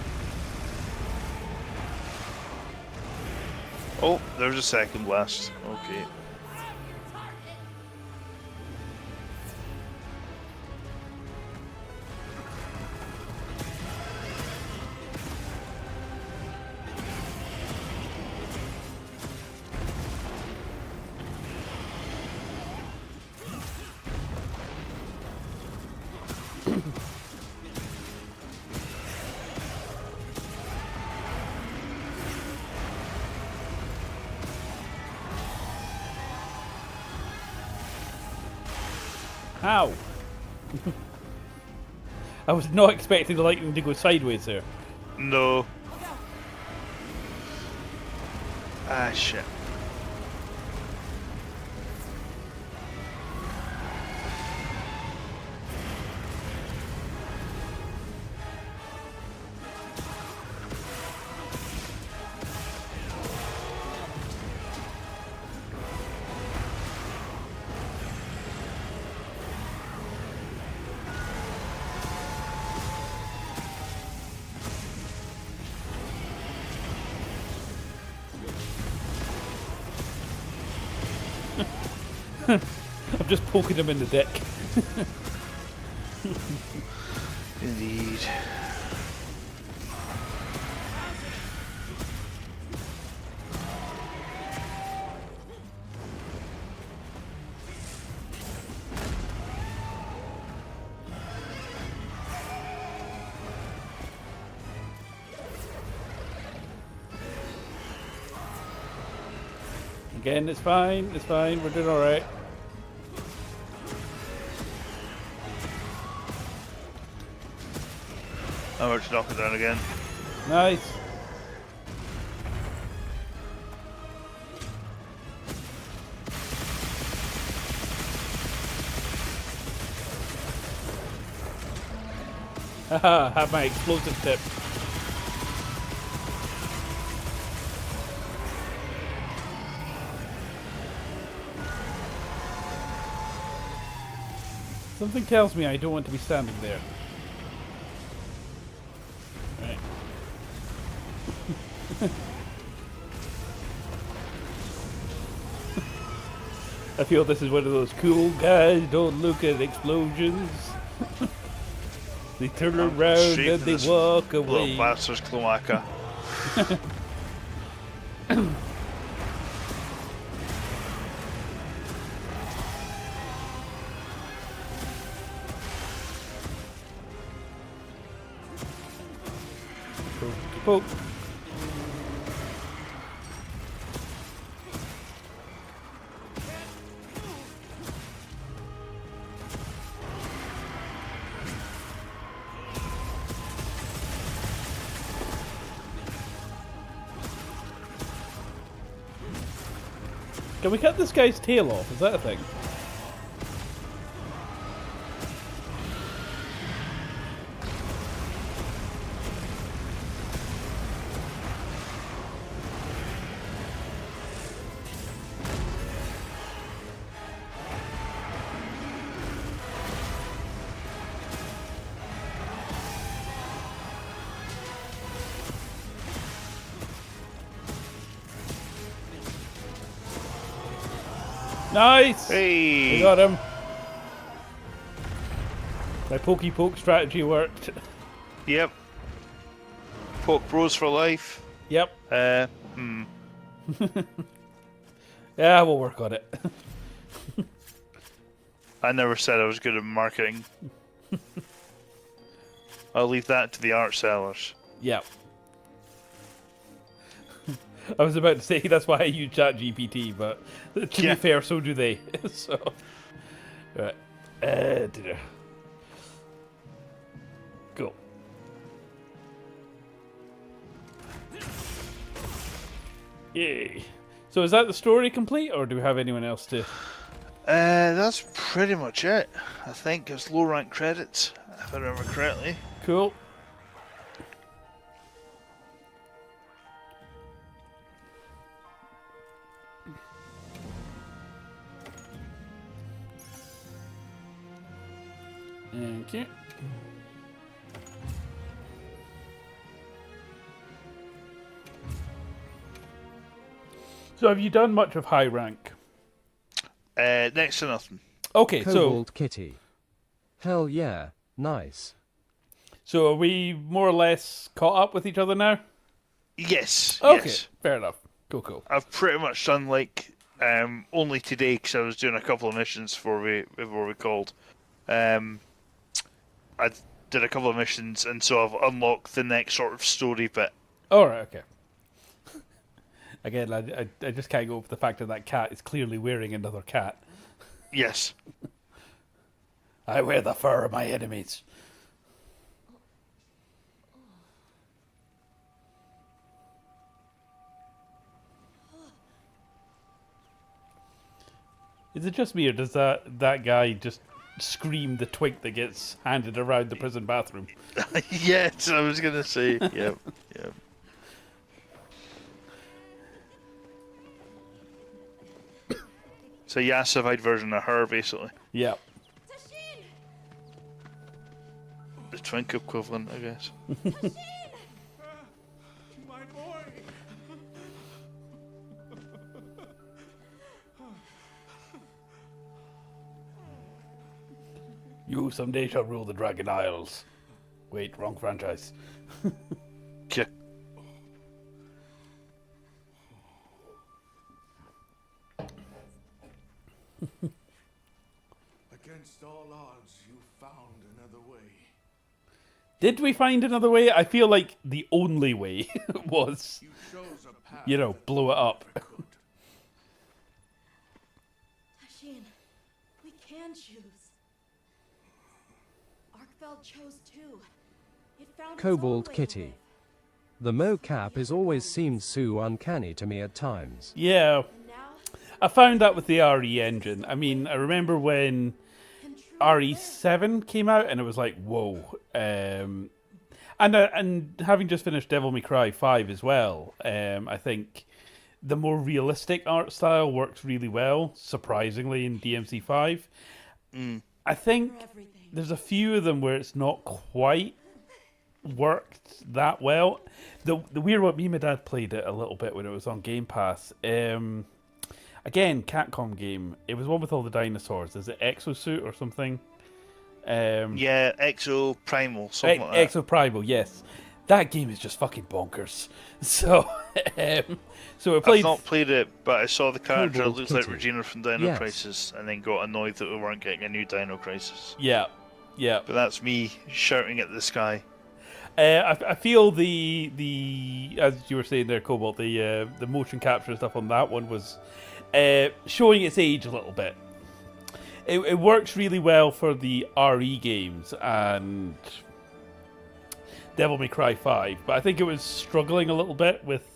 Oh, there's a second blast. Okay. Ow. I was not expecting the lightning to go sideways there. No. Ah, shit. I'm just poking him in the dick. Indeed. Again, it's fine, we're doing alright. I'm about to knock it down again. Nice. Haha, have my explosive tip. Something tells me I don't want to be standing there. Right. I feel this is one of those cool guys don't look at explosions. They turn around Straight and to they this walk little away. bastard's cloaca. Poke. Can we cut this guy's tail off? Is that a thing? Nice! Hey! We got him. My pokey poke strategy worked. Yep. Poke bros for life. Yep. Hmm. Yeah, we'll work on it. I never said I was good at marketing. I'll leave that to the art sellers. Yep. I was about to say that's why I use ChatGPT, but to be fair, so do they. So, Right. Go. Yay. So is that the story complete, or do we have anyone else to... That's pretty much it. I think it's low rank credits, if I remember correctly. Cool. Thank you. So have you done much of high rank? Next to nothing. Okay, Cobalt Kitty. Hell yeah, nice. so are we more or less caught up with each other now? Yes. Okay, Yes. fair enough. Cool. I've pretty much done like only today because I was doing a couple of missions before we called. I did a couple of missions, and so I've unlocked the next sort of story bit. All right, okay. Again, I just can't go with the fact that cat is clearly wearing another cat. Yes. I wear the fur of my enemies. Is it just me, or does that guy just scream the twink that gets handed around the prison bathroom? Yes, I was gonna say. Yep. It's a yassified version of her, basically. Yeah. Tashin! The twink equivalent, I guess. My boy! You someday shall rule the Dragon Isles. Wait, wrong franchise. Yeah. Against all odds, you found another way. Did we find another way? I feel like the only way was, You chose a path. blow it up. Tashin, we can choose. Arkfeld chose too. It found its own Cobalt way to Kitty. live. The mocap has always seemed so uncanny to me at times. Yeah, And now, I found that with the RE engine. I mean, I remember when can truly RE7 came out, and it was like, whoa. And having just finished Devil May Cry 5 as well, I think the more realistic art style works really well, surprisingly, in DMC5. I think everything. there's a few of them where it's not quite worked that well. The weird one, me and my dad played it a little bit when it was on Game Pass. Again, Capcom game. It was one with all the dinosaurs. Is it Exosuit or something? Yeah, Exo Primal, something like that. Exo Primal, yes. That game is just fucking bonkers. So, so I played. I've not played it, but I saw the character that Cobalt looks like Kitty. Regina from Dino Yes. Crisis, and then got annoyed that we weren't getting a new Dino Crisis. Yeah. But that's me shouting at the sky. I feel the as you were saying there, Cobalt, the motion capture stuff on that one was showing its age a little bit. It works really well for the RE games and Devil May Cry 5, but I think it was struggling a little bit with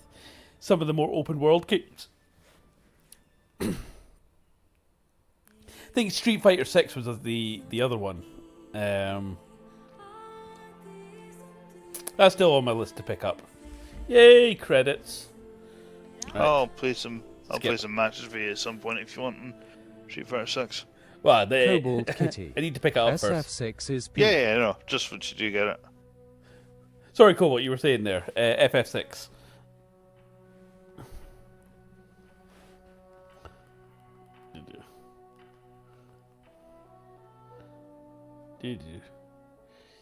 some of the more open world games. I think Street Fighter 6 was the other one. That's still on my list to pick up. Yay, credits. Right. I'll play some Skip. matches for you at some point if you want in Street Fighter 6. Well, Cobalt Kitty. I need to pick it up first. SF6 is peak. Yeah, no, just once you do get it. Sorry, Cobalt, you were saying there. FF6.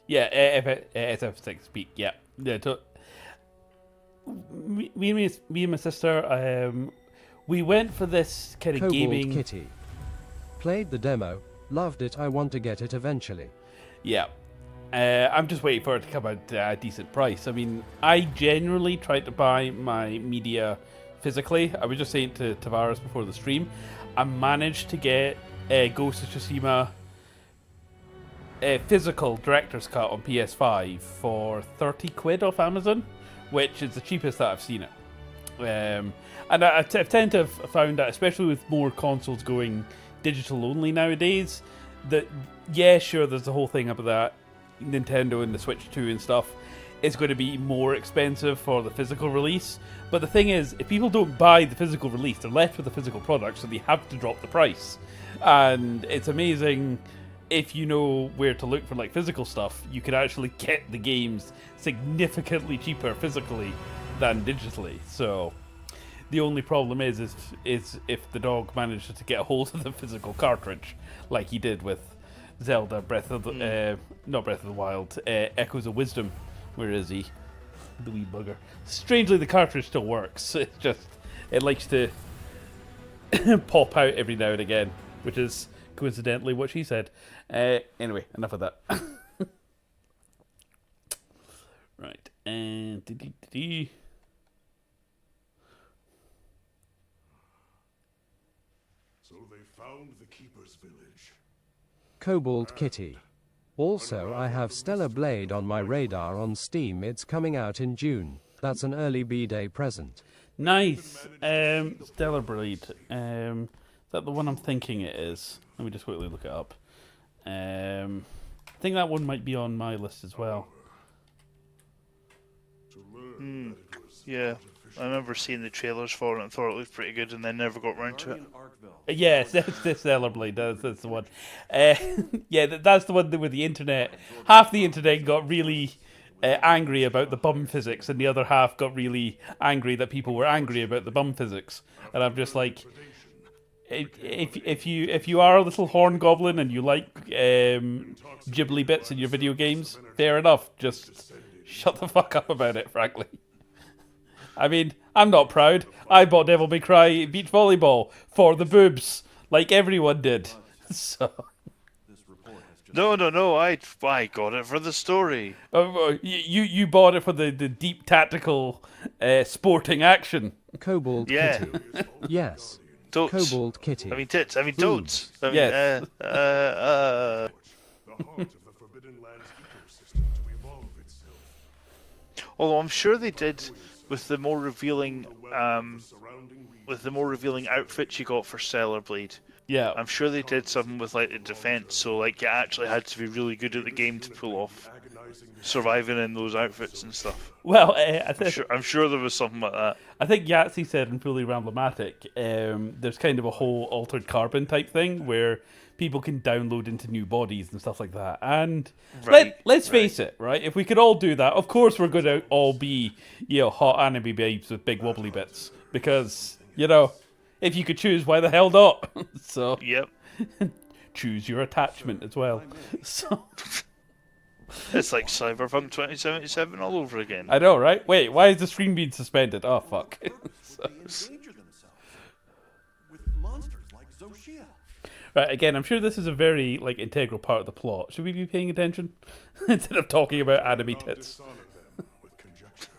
Yeah, SF6 peak. Yeah, me and my sister, we went for this kind of Cobalt gaming. Kitty. Played the demo, loved it, I want to get it eventually. Yeah. I'm just waiting for it to come at a decent price. I mean, I generally try to buy my media physically. I was just saying to Tavares before the stream, I managed to get Ghost of Tsushima physical director's cut on PS5 for 30 quid off Amazon, which is the cheapest that I've seen it. And I tend to have found that, especially with more consoles going digital only nowadays, that, yeah, sure, there's the whole thing about that Nintendo and the Switch 2 and stuff. It's going to be more expensive for the physical release. But the thing is, if people don't buy the physical release, they're left with the physical product, so they have to drop the price. And it's amazing, if you know where to look for like physical stuff, you can actually get the games significantly cheaper physically than digitally. So the only problem is if the dog manages to get a hold of the physical cartridge, like he did with Zelda Breath of the not Breath of the Wild, Echoes of Wisdom. Where is he? The wee bugger. Strangely, the cartridge still works. It's just, it likes to pop out every now and again, which is coincidentally what she said. Anyway, enough of that. Right. And So they found the Keeper's village. Cobalt Kitty. Also, I have Stellar Blade on my radar on Steam. It's coming out in June. That's an early B-Day present. nice. Stellar Blade. Is that the one I'm thinking it is? Let me just quickly look it up. I think that one might be on my list as well. Yeah, I remember seeing the trailers for it and thought it looked pretty good, and then never got round to it. Yes, that's the Stellar Blade. That's the one. Yeah, that's the one with the internet. Half the internet got really angry about the bum physics, and the other half got really angry that people were angry about the bum physics. And I'm just like, if you are a little horn goblin and you like Ghibli bits in your video games, fair enough. Just shut the fuck up about it, frankly. I mean, I'm not proud. I bought Devil May Cry Beach Volleyball for the boobs, like everyone did. So. No, I got it for the story. You bought it for the deep tactical sporting action. Cobalt Yeah. Kitty. Yes. Totes. Cobalt Kitty. I mean tits. I mean toads. I mean, Yes. The heart of the Forbidden Land's ecosystem to evolve itself. Although I'm sure they did with the more revealing outfits you got for Stellar Blade. Yeah. I'm sure they did something with like the defense, so like you actually had to be really good at the game to pull off surviving in those outfits and stuff. Well, I'm sure there was something like that. I think Yahtzee said in Fully Ramblomatic, there's kind of a whole altered carbon type thing where people can download into new bodies and stuff like that. And let's face it, right? If we could all do that, of course we're going to all be, hot anime babes with big wobbly bits. Because, if you could choose, why the hell not? So, Yep. choose your attachment as well. So, It's like Cyberpunk 2077 all over again. I know, right? Wait, why is the stream being suspended? Oh, fuck. So. Endanger themselves with monsters like Zoshia. Right, again, I'm sure this is a very, integral part of the plot. Should we be paying attention? Instead of talking about anime tits. Dishonor them with conjecture.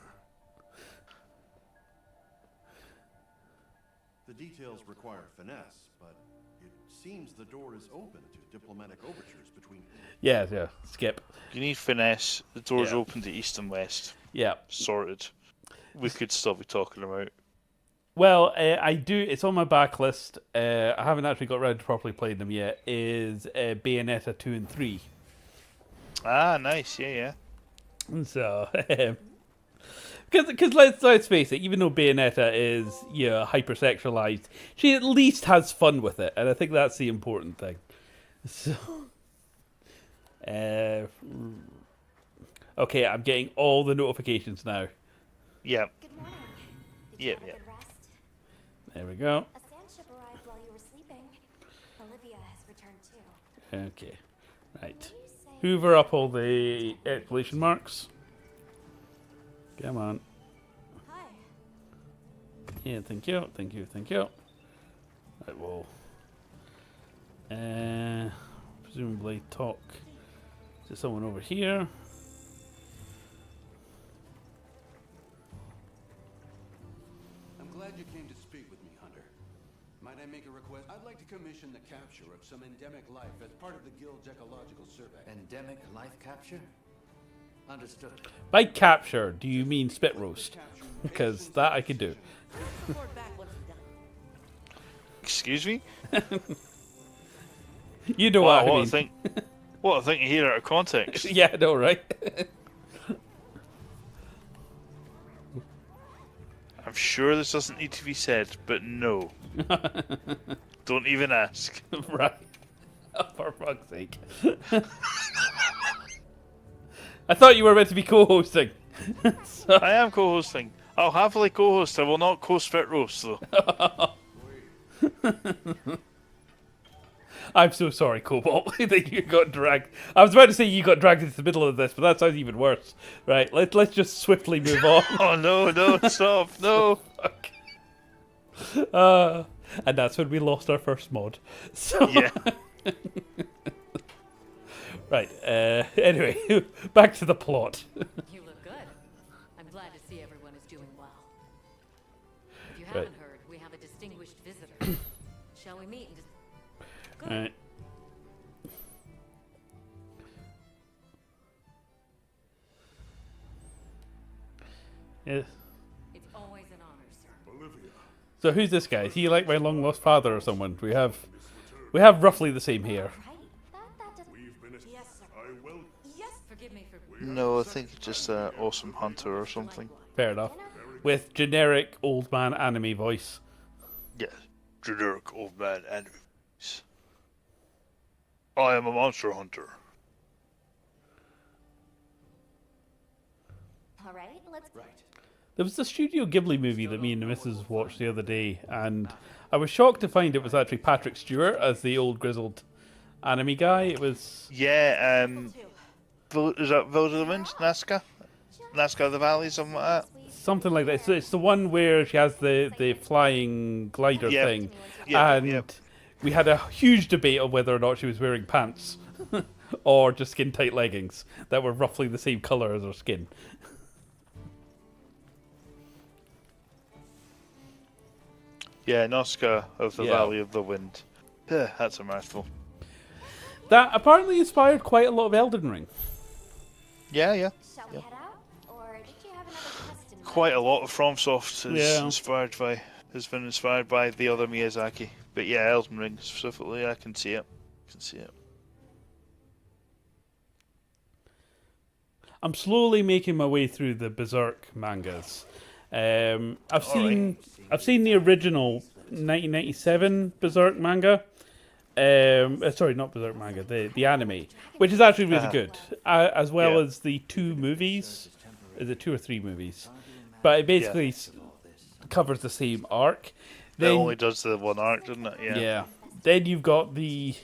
The details require finesse, but it seems the door is open to diplomatic overtures between. Yeah, skip. You need finesse. The door's Yeah. open to east and west. Yeah. Sorted. We could still be talking about. Well, I do. It's on my backlist. I haven't actually got around to properly playing them yet. Is Bayonetta 2 and 3. Ah, nice. Yeah. And so, because let's face it, even though Bayonetta is hypersexualized, she at least has fun with it, and I think that's the important thing. So, okay, I'm getting all the notifications now. Yeah. Good morning. Did Yeah, you have a yeah. good rest? There we go. A sandship arrived while you were sleeping. Olivia has returned too. Okay, right. Did you say Hoover up all the exclamation marks. Come on. hi? Yeah, thank you. Right, well. Presumably talk to someone over here. I'm glad you came to speak with me, Hunter. Might I make a request? I'd like to commission the capture of some endemic life as part of the Guild's ecological survey. Endemic life capture? Understood. By capture, do you mean spit roast? Because that I could do. Report back once we're done. Excuse me? You know Wow, what I what mean. a thing! What a thing to hear out of context. Yeah, I know, right? I'm sure this doesn't need to be said, but no. Don't even ask. Right. Oh, for fuck's sake. I thought you were meant to be co-hosting. So- I am co-hosting. I'll happily co-host. I will not co-spit roast though. I'm so sorry, Cobalt, that you got dragged. I was about to say you got dragged into the middle of this, but that sounds even worse. Right, let's just swiftly move on. Oh no, stop, no. Fuck. And that's when we lost our first mod. So, Yeah. right, anyway, back to the plot. You look good. I'm glad to see everyone is doing well. If you Right. haven't heard, we have a distinguished visitor. Shall we meet and just... Good. Alright. Yes. It's always an honor, sir. So who's this guy? Is he like my long lost father or someone? We have roughly the same hair. Right? That doesn't... Yes, sir. Yes, forgive me for... No, I think just an awesome hunter or something. Fair enough. With generic old man anime voice. Yes, generic old man enemies. I am a monster hunter. All right, let's... Right. There was a Studio Ghibli movie that me and the missus watched the other day, and I was shocked to find it was actually Patrick Stewart as the old grizzled anime guy. It was... Yeah, is that Village of the Wind? Nazca? Nazca of the Valley, something like that? something like that. It's the one where she has the flying glider Yep. thing. Yep, And yep. we had a huge debate on whether or not she was wearing pants or just skin tight leggings that were roughly the same colour as her skin. Yeah, Nazca of the Yeah. Valley of the Wind. That's a mouthful. That apparently inspired quite a lot of Elden Ring. Yeah, yeah. Shall we head out? Or did you have another quest in mind? Quite a lot of FromSoft is Yeah. has been inspired by the other Miyazaki. But yeah, Elden Ring specifically, I can see it. I'm slowly making my way through the Berserk mangas. I've seen the original 1997 Berserk manga. Sorry, not Berserk manga, the anime, which is actually really good, as well Yeah. as the two movies. Is it 2 or 3 movies? But it basically covers the same arc. It only does the one arc, doesn't it? Yeah. Yeah. Then you've got the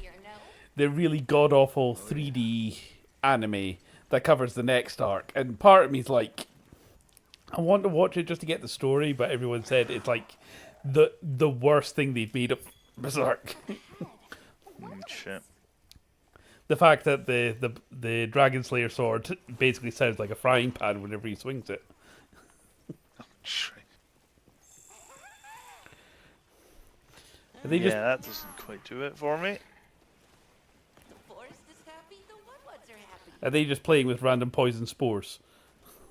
really god awful 3D anime that covers the next arc, and part of me's like, I want to watch it just to get the story, but everyone said it's like the worst thing they've made of Berserk. Shit. The fact that the Dragon Slayer sword basically sounds like a frying pan whenever he swings it. Shit. Are they just That doesn't quite do it for me. The forest is happy, the woodwoods are happy. Are they just playing with random poison spores?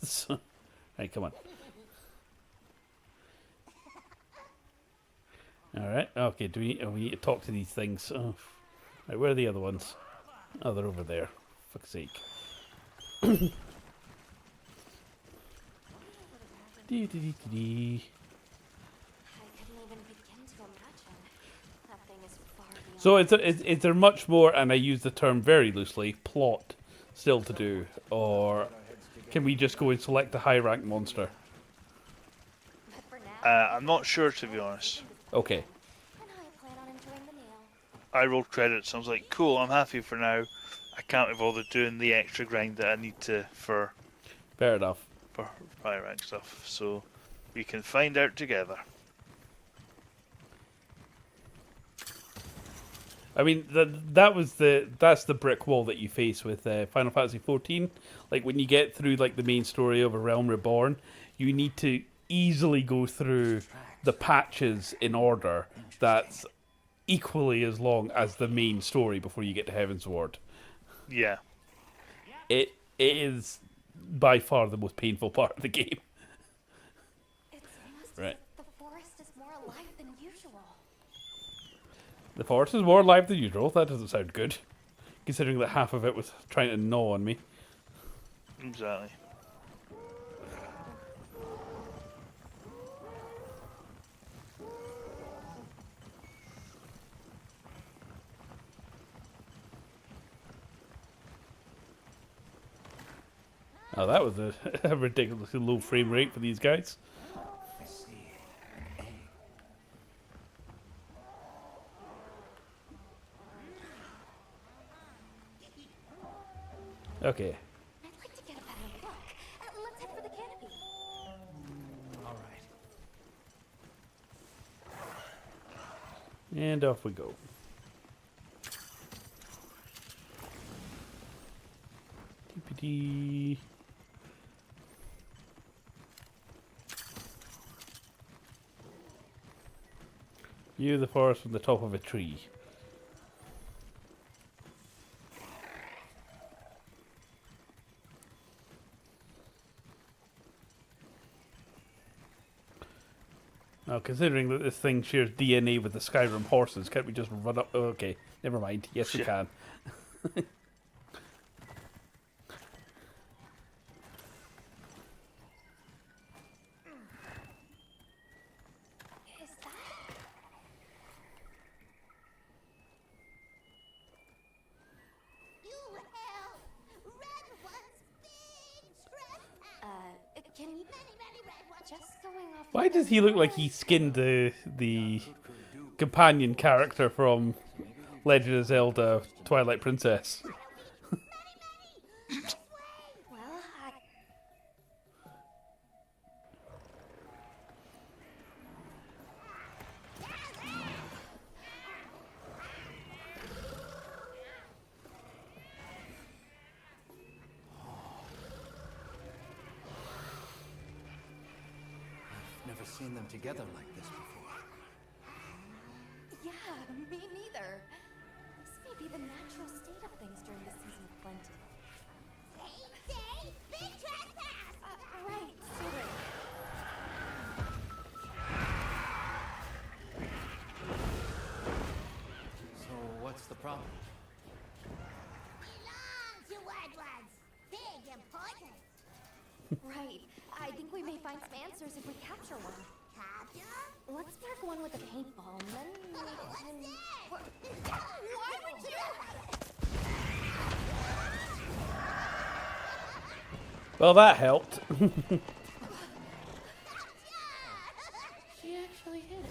So, right, come on. All right. Okay. We need to talk to these things? Oh, right, where are the other ones? Oh, they're over there. Fuck's sake. Dee, dee, dee, dee. I couldn't even begin to imagine. That thing is far beyond... So is there much more, and I use the term very loosely, plot still to do, or can we just go and select a high rank monster? But for now, I'm not sure, to be honest. Okay. and I plan on enjoying the meal. I rolled credits. I was like, cool, I'm happy for now. I can't be bothered doing the extra grind that I need to for Fair enough. high rank stuff. So we can find out together. I mean, that's the brick wall that you face with Final Fantasy XIV. Like when you get through like the main story of A Realm Reborn, you need to easily go through the patches in order that's equally as long as the main story before you get to Heavensward. Yeah. It is by far the most painful part of the game. It's almost Right. as if the forest is more alive than usual. The forest is more alive than usual. That doesn't sound good, considering that half of it was trying to gnaw on me. Exactly. Oh, that was a ridiculously low frame rate for these guys. I see. Okay. I'd like to get a better look. Let's head for the canopy. All right. And off we go. TPD. View the forest from the top of a tree. Now, considering that this thing shares DNA with the Skyrim horses, can't we just run up? Oh, okay, never mind. Yes, we can. Is that? You hell! Red one's big trespass! Can you Many red ones! just going off? Why does he look like he skinned the companion character from Legend of Zelda Twilight Princess? Well, I've never seen them together like this before. yeah, me neither. This may be the natural state of things during the season of plenty. Say, big trespass! Right, sorry. So what's the problem? Belong to red ones! Big important! Right. I think we may find some answers if we capture one. Capture? Let's mark one with a paintball, and then we can... Why would you? Well, that helped. She actually hit it.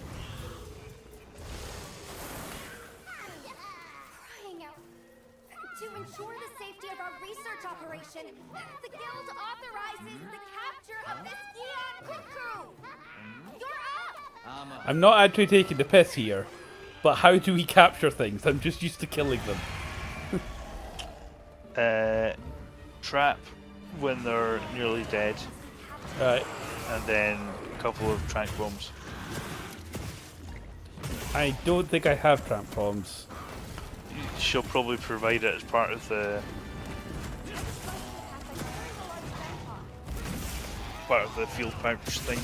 Crying out. To ensure the safety of our research operation, the Guild authorizes the capture of this Eon Cuckoo! You're up! I'm not actually taking the piss here, but how do we capture things? I'm just used to killing them. Trap when they're nearly dead, Right. and then a couple of trank bombs. I don't think I have tramp bombs. She'll probably provide it as part of the field pouch thing.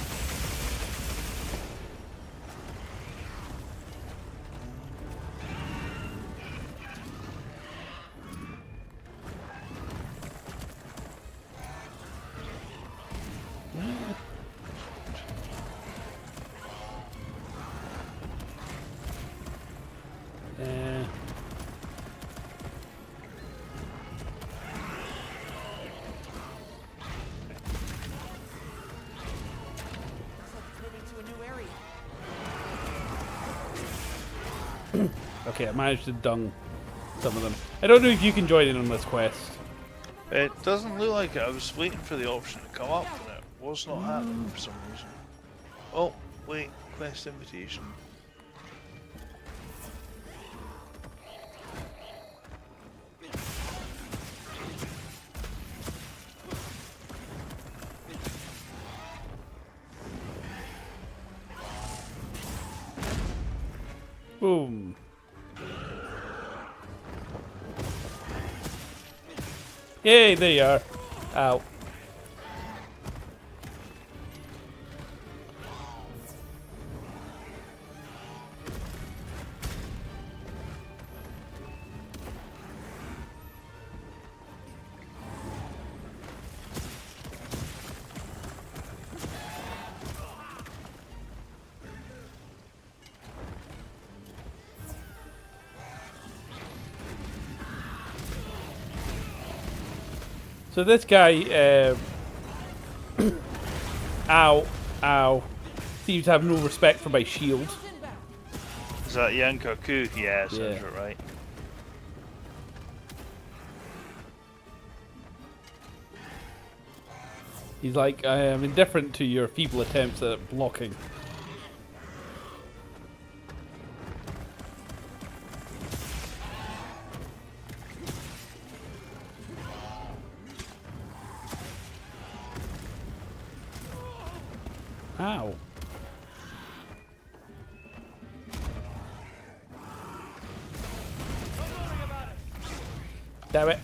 Uh, Looks like it's moving to a new area. okay, I managed to dung some of them. I don't know if you can join in on this quest. It doesn't look like it. I was waiting for the option to come up, and it was not happening for some reason. Oh, wait, quest invitation. Boom. Yay, there you are. Ow. So this guy, ow, ow, seems to have no respect for my shield. Is that Yankaku? Yeah, sounds Yeah. right. He's like, I am indifferent to your feeble attempts at blocking. Ow. Damn it.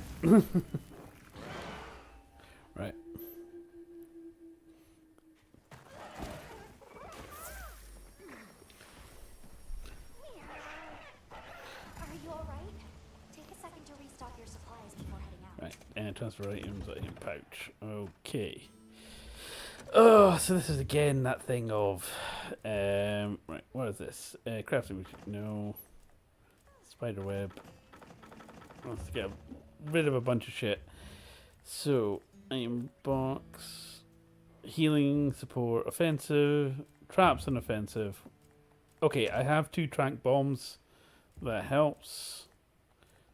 Right. Are you alright? Take a second to restock your supplies before heading out. Right, and transfer items, item pouch. Okay. Oh, so this is again that thing of, right, what is this? Crafting, no. Spider web. Let's get rid of a bunch of shit. So, item box, healing, support, offensive, traps and offensive. Okay, I have 2 trank bombs. That helps.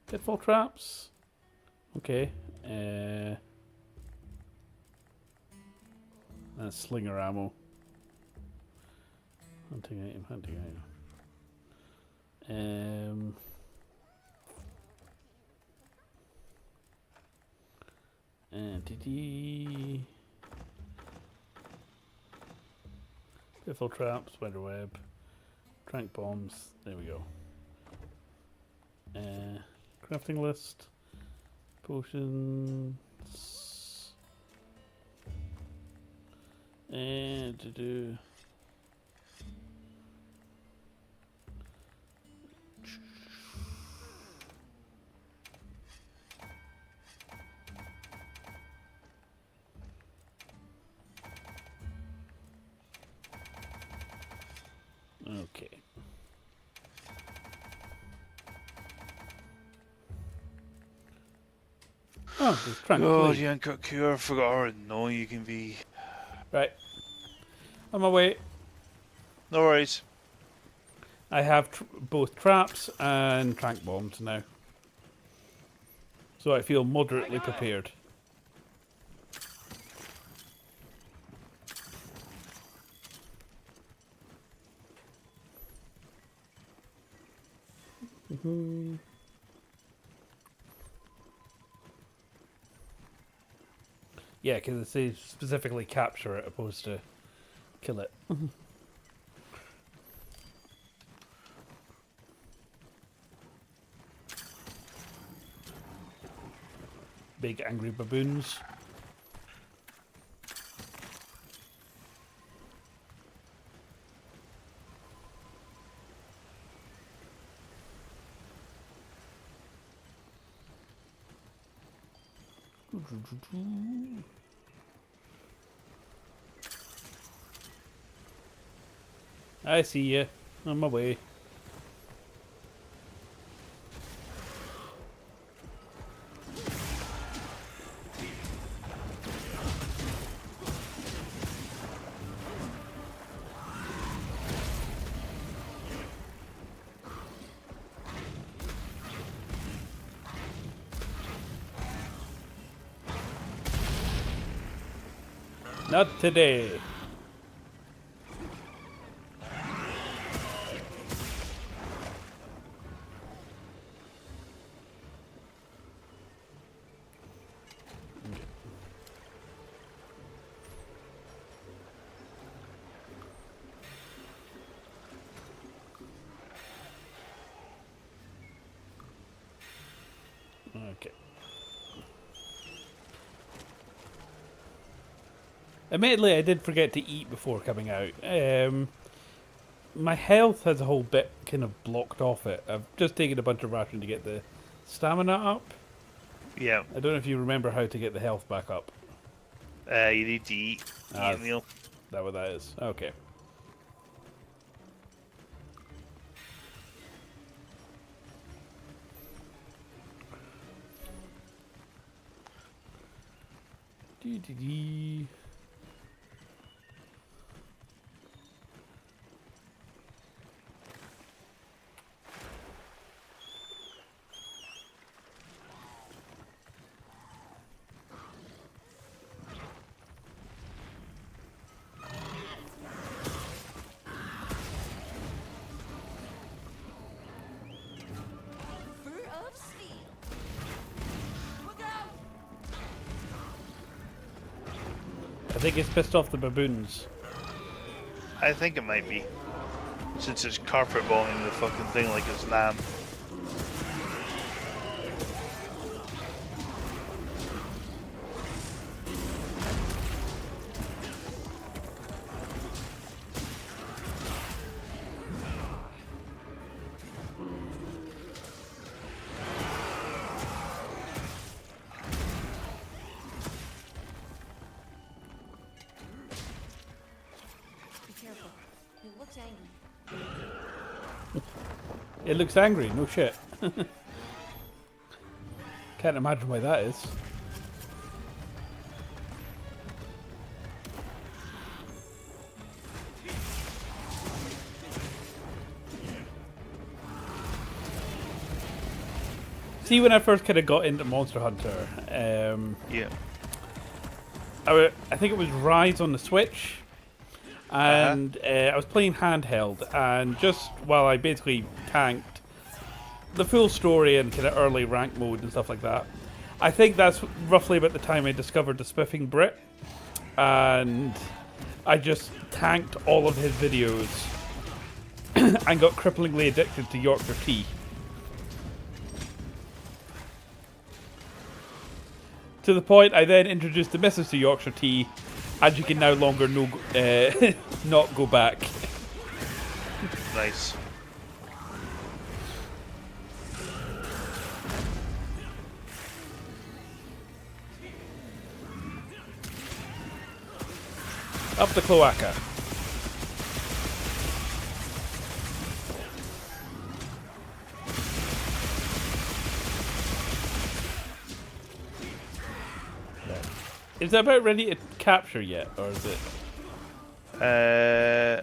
Pitfall traps. Okay. That's slinger ammo. Hunting item, hunting item. Entity. Pitfall traps, spider web, trank bombs. There we go. Crafting list. Potions. And to do. Okay. Oh, there's trank. God, Yankaku, I forgot how annoying you can be. Right. On my way. No worries. I have both traps and trank bombs now. So I feel moderately prepared. Yeah, because it says specifically capture it opposed to kill it. Big angry baboons. I see you. On my way. Not today. Okay. Admittedly, I did forget to eat before coming out. My health has a whole bit kind of blocked off it. I've just taken a bunch of ration to get the stamina up. Yeah. I don't know if you remember how to get the health back up. You need to eat a meal. Is that what that is? Okay. Dee. Fur of steel. Look out! I think it's pissed off the baboons. I think it might be. Since it's carpet bombing the fucking thing like it's lamb. Be careful. It looks angry. It looks angry, no shit. Can't imagine why that is. See, when I first kind of got into Monster Hunter, Yeah. I think it was Rise on the Switch, and I was playing handheld, and just while I basically tanked the full story and kind of early rank mode and stuff like that, I think that's roughly about the time I discovered the Spiffing Brit, and I just tanked all of his videos and got cripplingly addicted to Yorkshire tea. To the point, I then introduced the missus to Yorkshire tea, and you can no longer not go back. Nice. Up the cloaca. Is it about ready to capture yet, or is it? I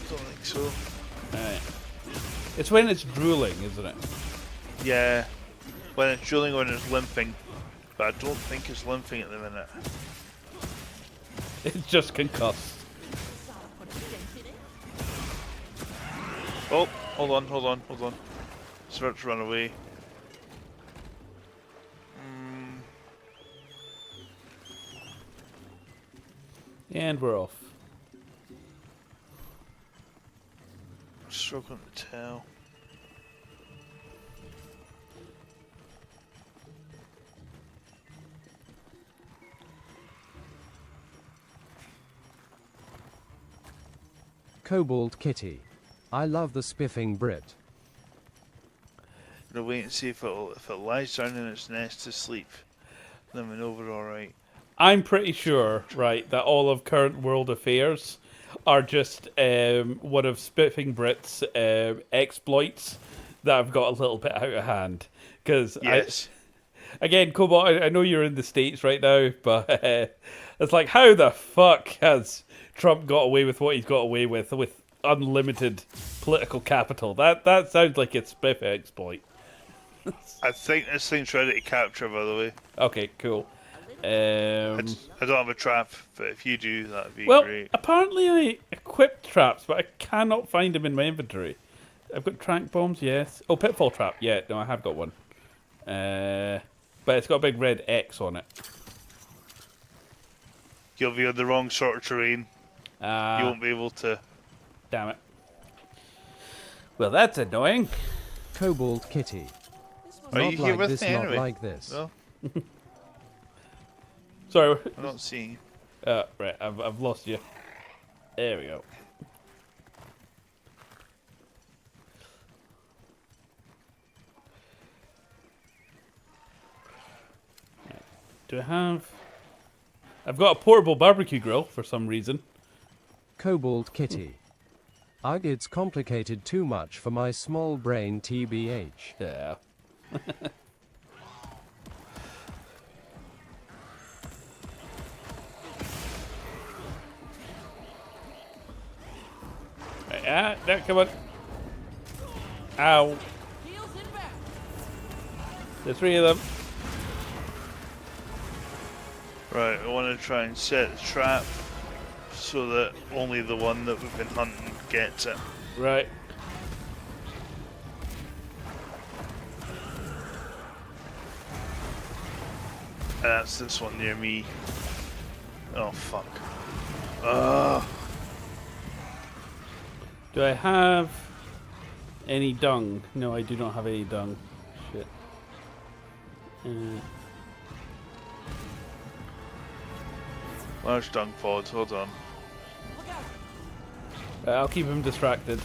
don't think so. Right. It's when it's drooling, isn't it? Yeah. When it's drooling, when it's limping. But I don't think it's limping at the minute. It's just concussed. Oh, hold on. It's about to run away. And we're off. Struggling to tell. Cobalt Kitty. I love the spiffing Brit. Gonna wait and see if it lies down in its nest to sleep. Then we know we're alright. I'm pretty sure, right, that all of current world affairs are just one of Spiffing Brit's exploits that have got a little bit out of hand. Because, yes. Again, Cobalt, I know you're in the States right now, but it's like, how the fuck has Trump got away with what he's got away with unlimited political capital? That sounds like a Spiff exploit. I think this thing's ready to capture, by the way. Okay, cool. I don't have a trap, but if you do, that'd be Well, great. apparently I equipped traps, but I cannot find them in my inventory. I've got trank bombs, yes. Oh, pitfall trap, yeah, no, I have got one. But it's got a big red X on it. You'll be on the wrong sort of terrain. You won't be able to. Damn it. Well, that's annoying. Cobalt Kitty. Are Not you here like with this, me not anyway? like this. No, Sorry. I'm not seeing you. Right, I've lost you. There we go. Right. Do I have... I've got a portable barbecue grill for some reason. Cobalt Kitty. Ugh, it's complicated too much for my small brain TBH. Yeah. Right, there, come on. Ow. Heels inbound. There's 3 of them. Right, I want to try and set the trap so that only the one that we've been hunting gets it. Right. That's this one near me. Oh fuck. Do I have any dung? No, I do not have any dung. Shit. Large dung pod, hold on. Look out. I'll keep him distracted.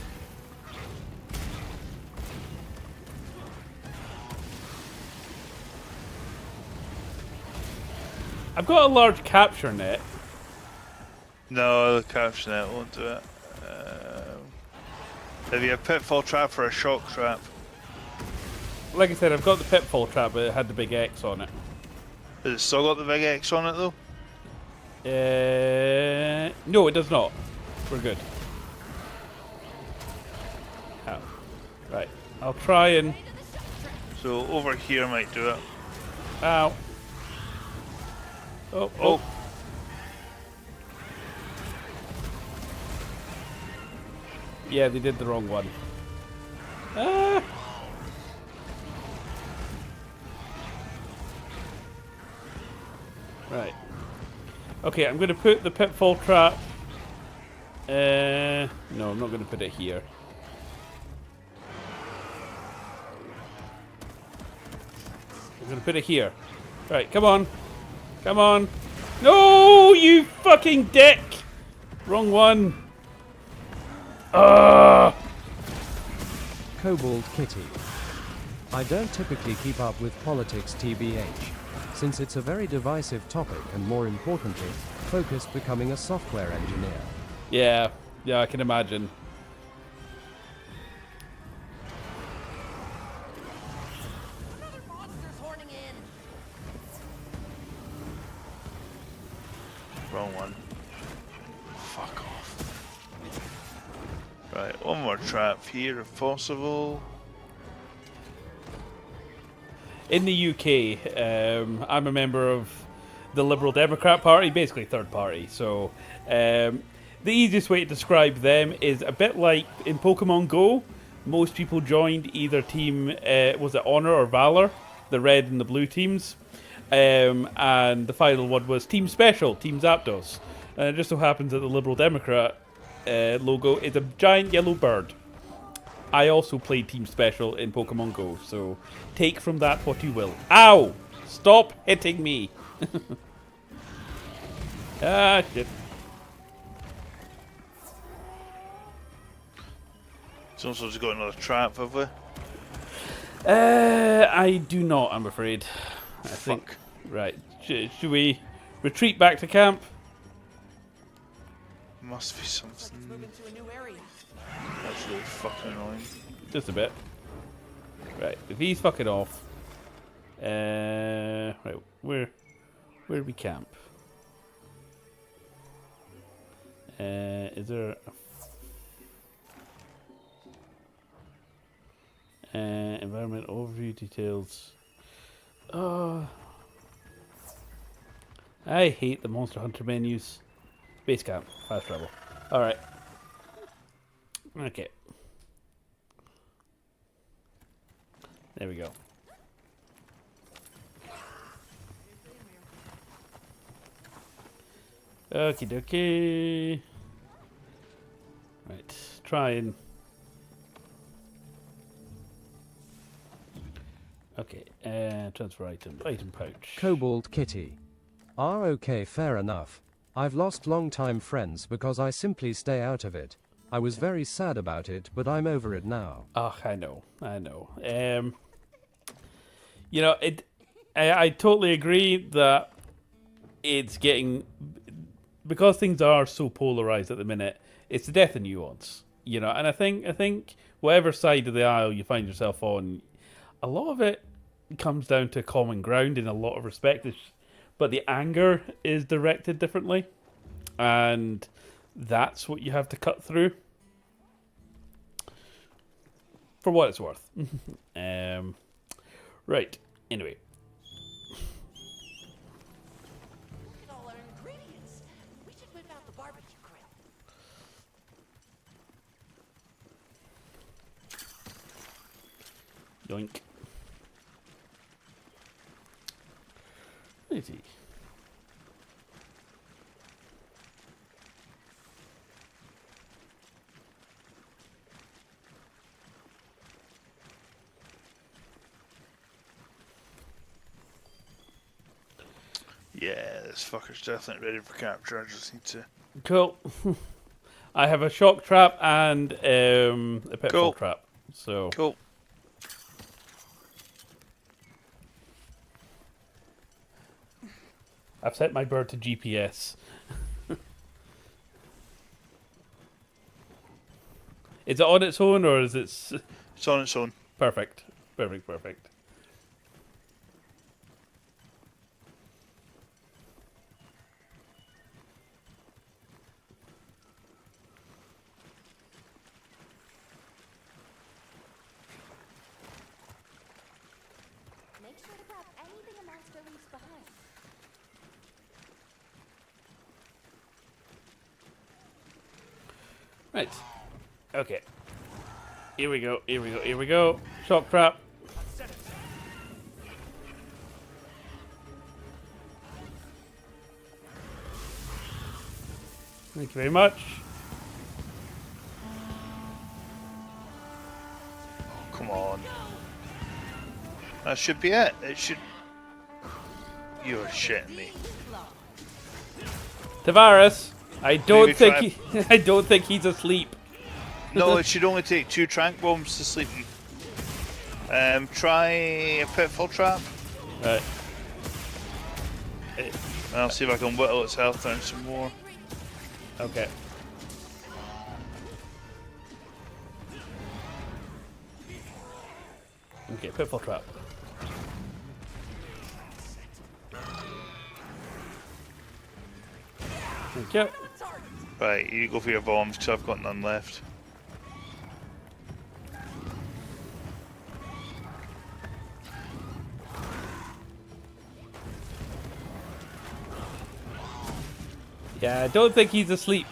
I've got a large capture net. No, the capture net won't do it. Have you a pitfall trap or a shock trap? Like I said, I've got the pitfall trap, but it had the big X on it. Has it still got the big X on it though? No, it does not. We're good. Oh. Right. I'll try and... So over here might do it. Ow. Oh. Yeah, they did the wrong one. Ah! Right. Okay, I'm going to put the pitfall trap... no, I'm not going to put it here. I'm going to put it here. Right, come on. Come on. No, you fucking dick! Wrong one. Cobalt Kitty. I don't typically keep up with politics TBH, since it's a very divisive topic and more importantly, focused becoming a software engineer. Yeah, I can imagine. Another monster's horning in. Wrong one. Fuck off. Right, one more trap here if possible. In the UK, I'm a member of the Liberal Democrat Party, basically third party. So the easiest way to describe them is a bit like in Pokemon Go. Most people joined either team, was it Honor or Valor, the red and the blue teams. And the final one was Team Special, Team Zapdos. And it just so happens that the Liberal Democrat logo is a giant yellow bird. I also played Team Special in Pokemon Go, so take from that what you will. Ow! Stop hitting me! Ah, shit. Someone's got another trap, have we? I do not, I'm afraid. I think. Right. Should we retreat back to camp? Must be something. Let's move into a new area. That's really fucking annoying. Just a bit. Right. If he's fucking off. Right. Where do we camp? Is there a environment overview details? Oh, I hate the Monster Hunter menus. Base camp, fast travel. All right. Okay. There we go. Okie dokie. Right, try and... Okay, transfer item. Item pouch. Cobalt Kitty. Okay, fair enough. I've lost long-time friends because I simply stay out of it. I was very sad about it, but I'm over it now. Oh, I know. You know, I totally agree that it's getting, because things are so polarized at the minute. It's the death of nuance, you know. And I think whatever side of the aisle you find yourself on, a lot of it comes down to common ground in a lot of respects. But the anger is directed differently, and that's what you have to cut through. For what it's worth. Right. Anyway. Look at all our ingredients. We should whip out the barbecue grill. Yoink. Where is he? Yeah, this fucker's definitely ready for capture. I just need to... Cool. I have a shock trap and a pitfall trap. So Cool. I've set my bird to GPS. Is it on its own or is it... It's on its own. Perfect. Perfect. Make sure to grab anything a monster leaves behind. Right. Okay. Here we go. Shock trap. Thank you very much. Come on. That should be it. It should... You're shitting me. Tavares, I don't Maybe think I don't think he's asleep. No, it should only take 2 trank bombs to sleep him. Try a pitfall trap. Right. And I'll see if I can whittle its health down some more. Okay. Okay, pitfall trap. Thank you. Right, you go for your bombs because I've got none left. Yeah, I don't think he's asleep.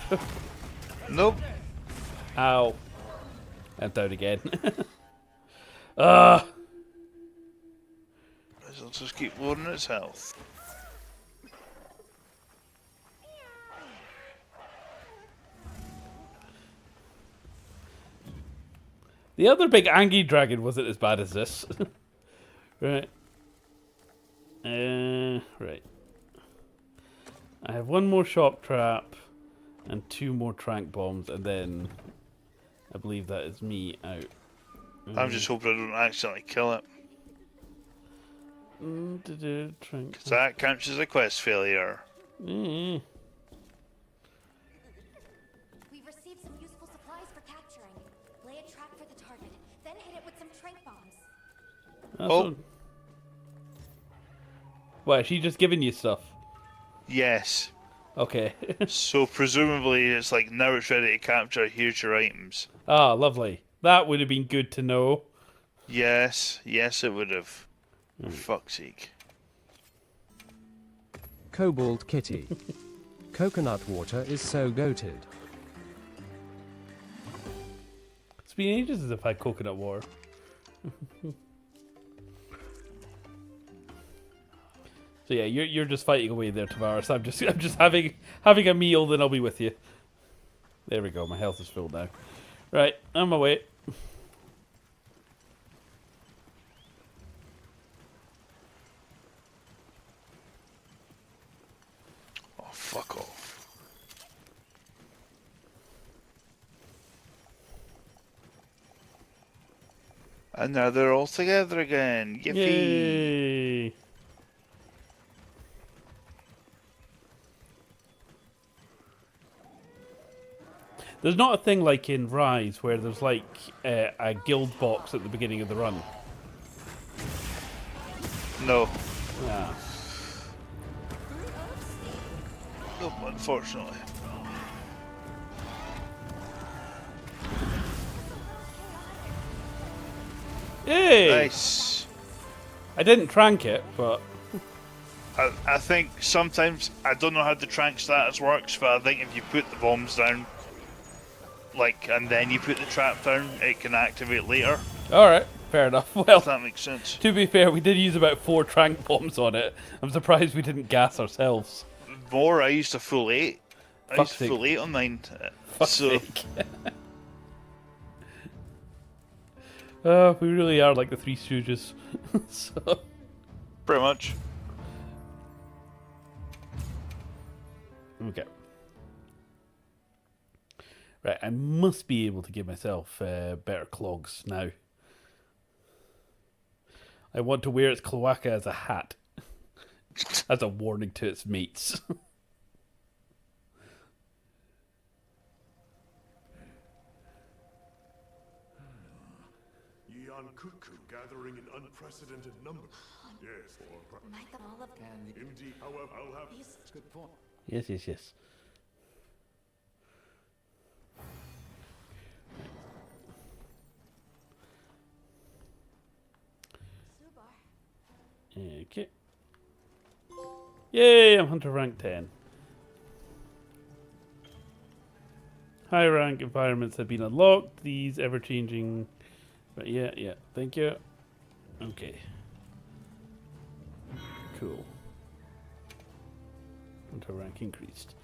Nope. Ow. I'm down again. I'll just keep loading its health. The other big angry dragon wasn't as bad as this. Right. Right. I have 1 more shock trap and 2 more trank bombs, and then I believe that is me out. I'm just hoping I don't accidentally kill it. Trank. Because that counts as a quest failure. We've received some useful supplies for capturing. Lay a trap for the target, then hit it with some trank bombs. Oh. What, is she just giving you stuff? Yes. Okay. So presumably it's like, now it's ready to capture, here's your items. Ah, lovely. That would have been good to know. Yes, yes it would have. For fuck's sake. Cobalt Kitty. Coconut water is so goated. It's been ages since I've had coconut water. So yeah, you're just fighting away there, Tavares. I'm just having a meal, then I'll be with you. There we go. My health is full now. Right, on my way. fuck off. And now they're all together again. Yippee! Yay! There's not a thing like in Rise where there's like a guild box at the beginning of the run. No. Yeah. Nope, unfortunately. Hey! Nice. I didn't trank it, but I think sometimes, I don't know how the trank status works, but I think if you put the bombs down, like, and then you put the trap down, it can activate later. alright, fair enough. Well, If that makes sense. to be fair, we did use about 4 trank bombs on it. I'm surprised we didn't gas ourselves. More, I used a full 8. I Fuck's used a full sake. 8 on mine. Fuck's So, sake. We really are like the Three Stooges. So, pretty much. okay. Right, I must be able to give myself better clogs now. I want to wear its cloaca as a hat. As a warning to its mates. Cuckoo gathering in unprecedented numbers. Yes, Might them all have Indeed, however, I'll have Good point. Yes, yes, yes. Okay. Yay, I'm Hunter rank 10. High rank environments have been unlocked. These ever-changing... But yeah, thank you. Okay. Cool. Hunter rank increased.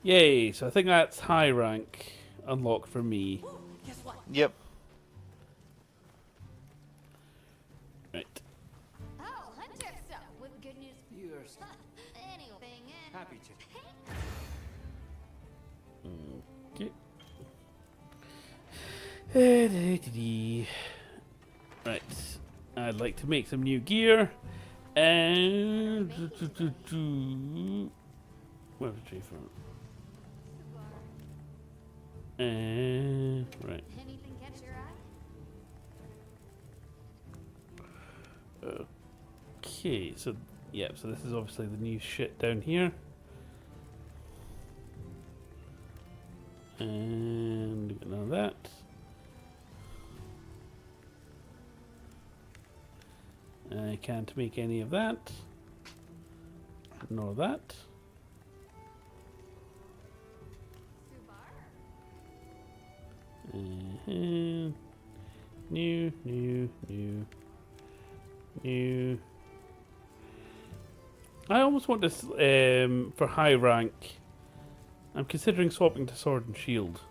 Yay, so I think that's high rank unlocked for me. Guess what? Yep. Right. Oh, Hunter, so with good news. You're Anything in. happy to. Okay. Right. I'd like to make some new gear. And... Where's the tree from? Right. Anything catch your eye? Okay, so... Yeah, so this is obviously the new shit down here. And none of that. I can't make any of that. Nor that. New. I almost want this for high rank. I'm considering swapping to sword and shield.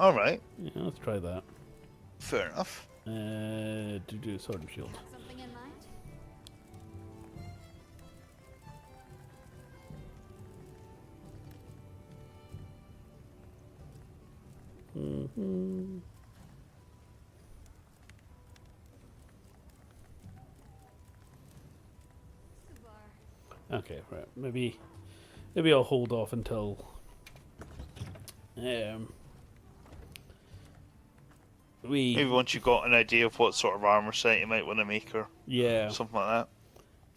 Alright. Yeah, let's try that. Fair enough. Do sword and shield. Got something in mind? Okay, right. Maybe I'll hold off until Maybe once you've got an idea of what sort of armor set you might want to make or something like that.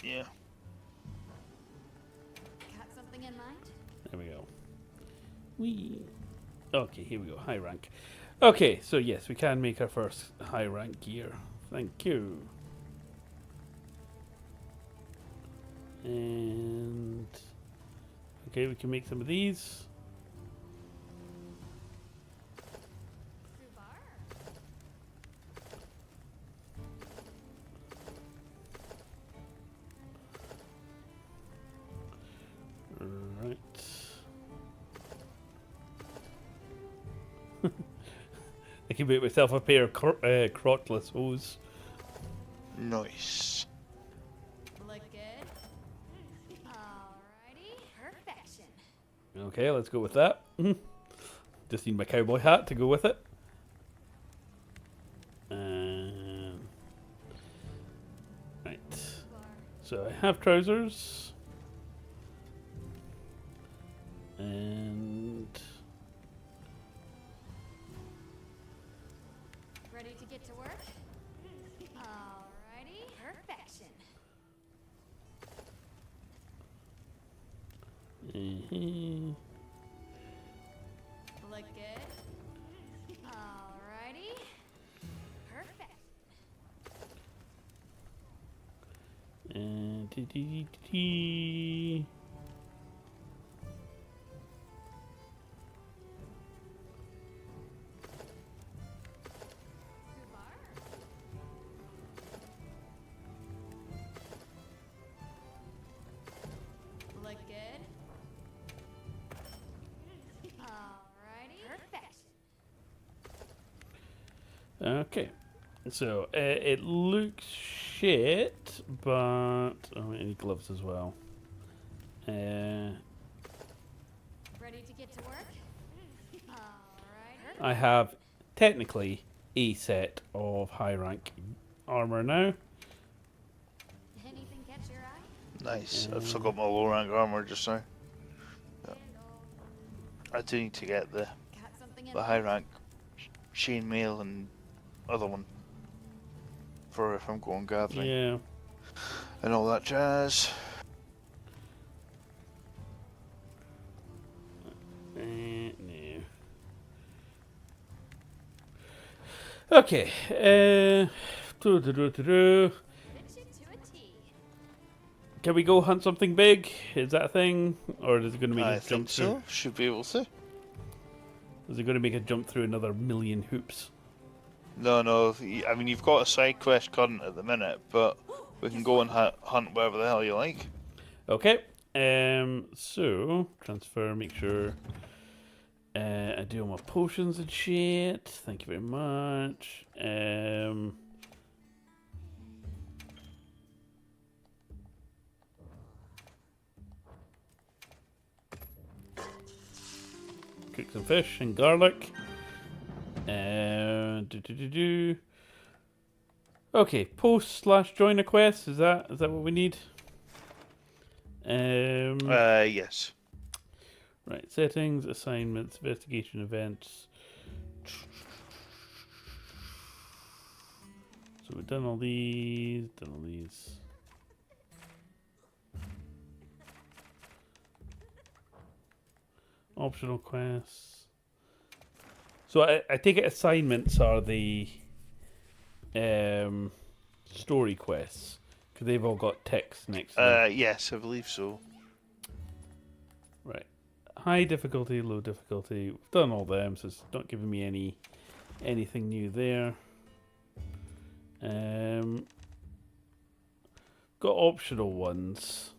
Yeah. Got something in mind? There we go. Okay, here we go. High rank. Okay, so yes, we can make our first high rank gear. Thank you. And okay, we can make some of these. Right. I can make myself a pair of crotchless hose. Nice. Look good. Alrighty. Perfect. Okay, let's go with that. Just need my cowboy hat to go with it. Right. So I have trousers. And Ready to get to work? Alrighty. Perfection. Look good. Alrighty. Perfect. and dee. Look good. Alrighty. Perfect. Okay, so it looks shit, but I need gloves as well. Ready to get to work? Alright. I have technically a set of high rank armor now. Anything catch your eye? Nice. I've still got my low rank armor just now. Yeah. I do need to get the Got something in high rank chainmail and other one for if I'm going gathering. Yeah. And all that jazz. No. Okay. Fit you to a T. Can we go hunt something big? Is that a thing, or is it going to make I us jump think so. through? Should be able to. Is it going to make us jump through another million hoops? No. I mean, you've got a side quest current at the minute, but we can go and hunt wherever the hell you like. Okay. So transfer. Make sure I do all my potions and shit. Thank you very much. Cook some fish and garlic. Okay, post/join a quest. Is that what we need? Yes. Right, settings, assignments, investigation events. So we've done all these, Optional quests. So I take it assignments are the story quests, because they've all got text next to them. Yes, I believe so. Right. High difficulty, low difficulty. We've done all them, so it's not giving me anything new there. Got optional ones,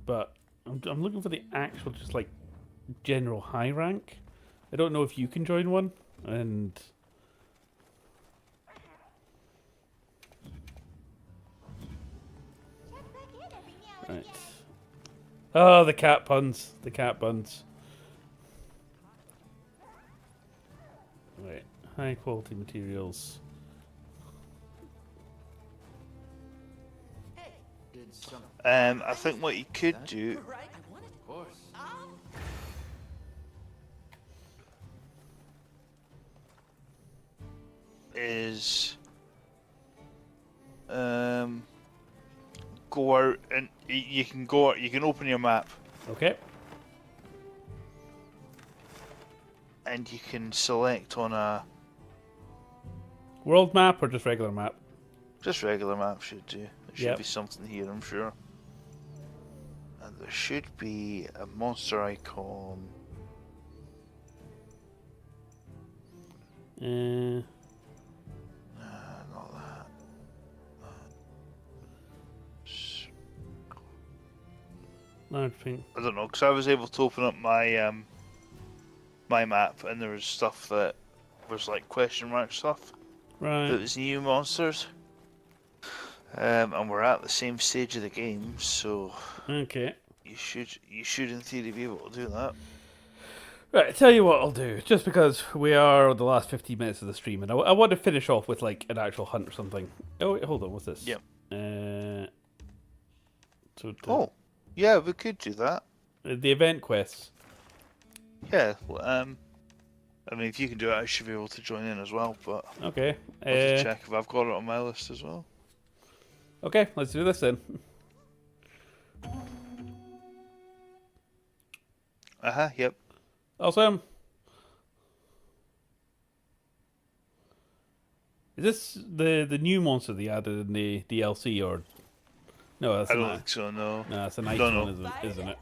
but I'm looking for the actual, just like general high rank. I don't know if you can join one, and right. Oh, the cat puns. The cat buns. Right. High quality materials. I think what you could do Of course. is go out and you can go out, you can open your map Okay. and you can select on a World map or just regular map? just regular map should do. There should Yep. be something here, I'm sure. And there should be a monster icon. Not that. Large pink. I don't know, because I was able to open up my my map and there was stuff that was like question mark stuff. Right. That was new monsters. And we're at the same stage of the game, so Okay. You should in theory be able to do that. Right, tell you what I'll do. Just because we are on the last 15 minutes of the stream, and I want to finish off with like an actual hunt or something. Oh wait, hold on, what's this? Yep. Oh, yeah, we could do that. The event quests. Yeah. I mean, if you can do it, I should be able to join in as well. But okay. I'll just check if I've got it on my list as well. Okay, let's do this then. Yep. Awesome. Is this the new monster they added in the DLC or no? That's I don't think so. No. No, it's a nice No. one, isn't it?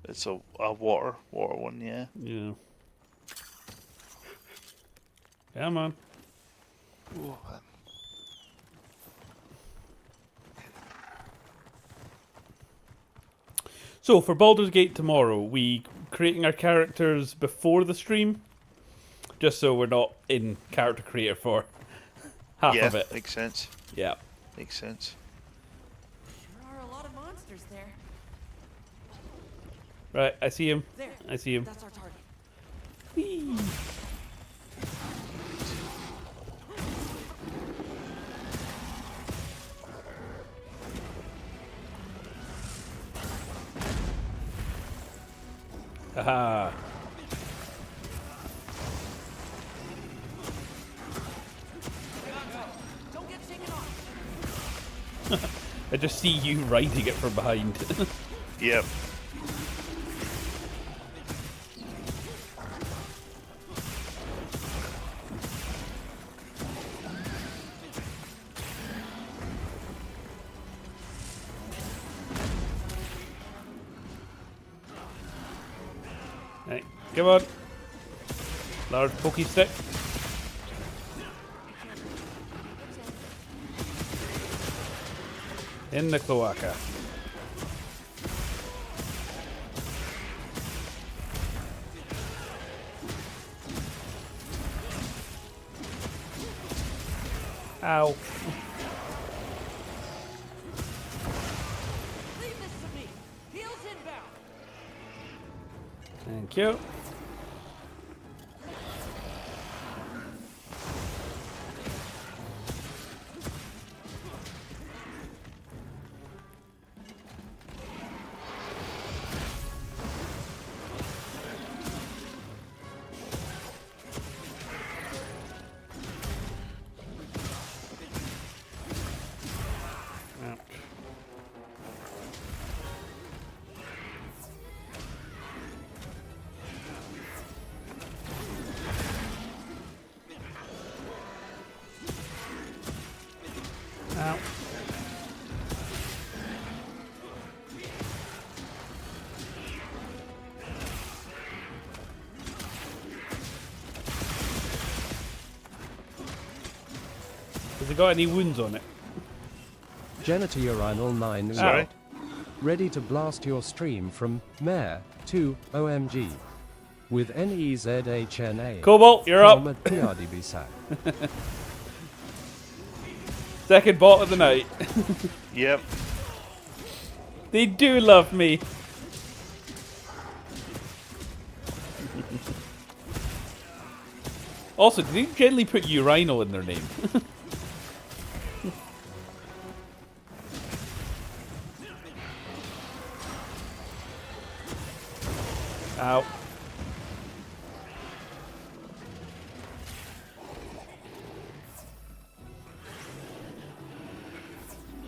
It's a water one, yeah. Yeah. Come on. Ooh. So for Baldur's Gate tomorrow, we creating our characters before the stream, just so we're not in character creator for half of it. Yeah, makes sense. Yeah. Makes sense. There are a lot of monsters there. Right, I see him. There. I see him. That's our target. Whee! Haha. Don't get taken off. I just see you riding it from behind. Yep. Right, come on. Large pokey stick. In the cloaca. Ow. Leave this to me. Heels inbound. Thank you. Ow. Has it got any wounds on it? Genitourinal 9 Sorry? ready to blast your stream from Mayor to OMG with NEZHNA. Cobalt, you're up. From PRDB Second bot of the night. Yep. They do love me. Also, did they generally put urinal in their name? Ow.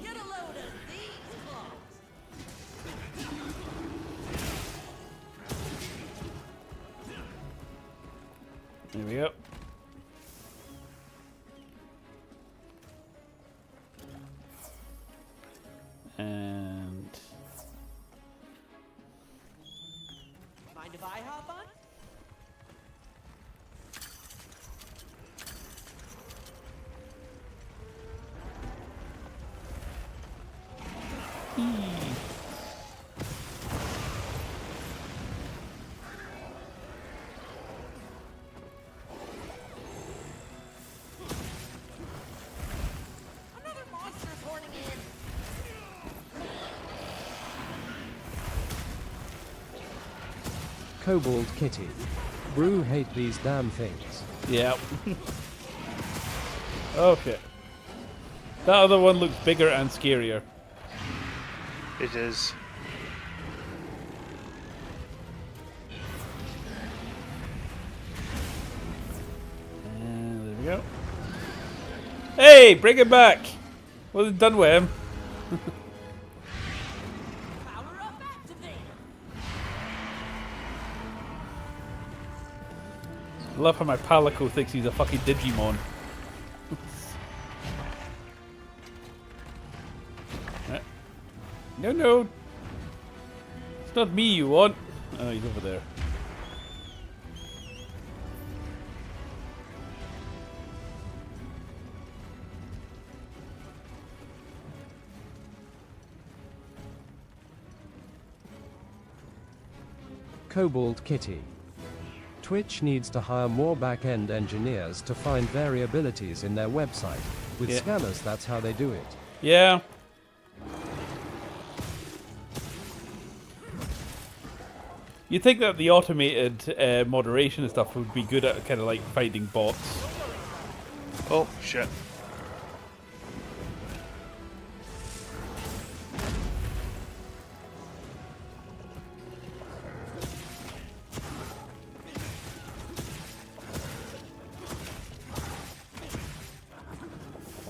Get a load of these claws. There we go. And Mind if I hop on? Another monster's horning in. Kobold Kitty. Brew hate these damn things. Yeah. Okay. That other one looks bigger and scarier. It is. And there we go. Hey, bring it back! Well done with him. Power up activate. I love how my Palico thinks he's a fucking Digimon. No, no. It's not me you want. Oh, he's over there. Kobold Kitty. Twitch needs to hire more back-end engineers to find variabilities in their website. With Yeah. scanners, that's how they do it. Yeah. You'd think that the automated moderation and stuff would be good at kind of like fighting bots. Oh, shit.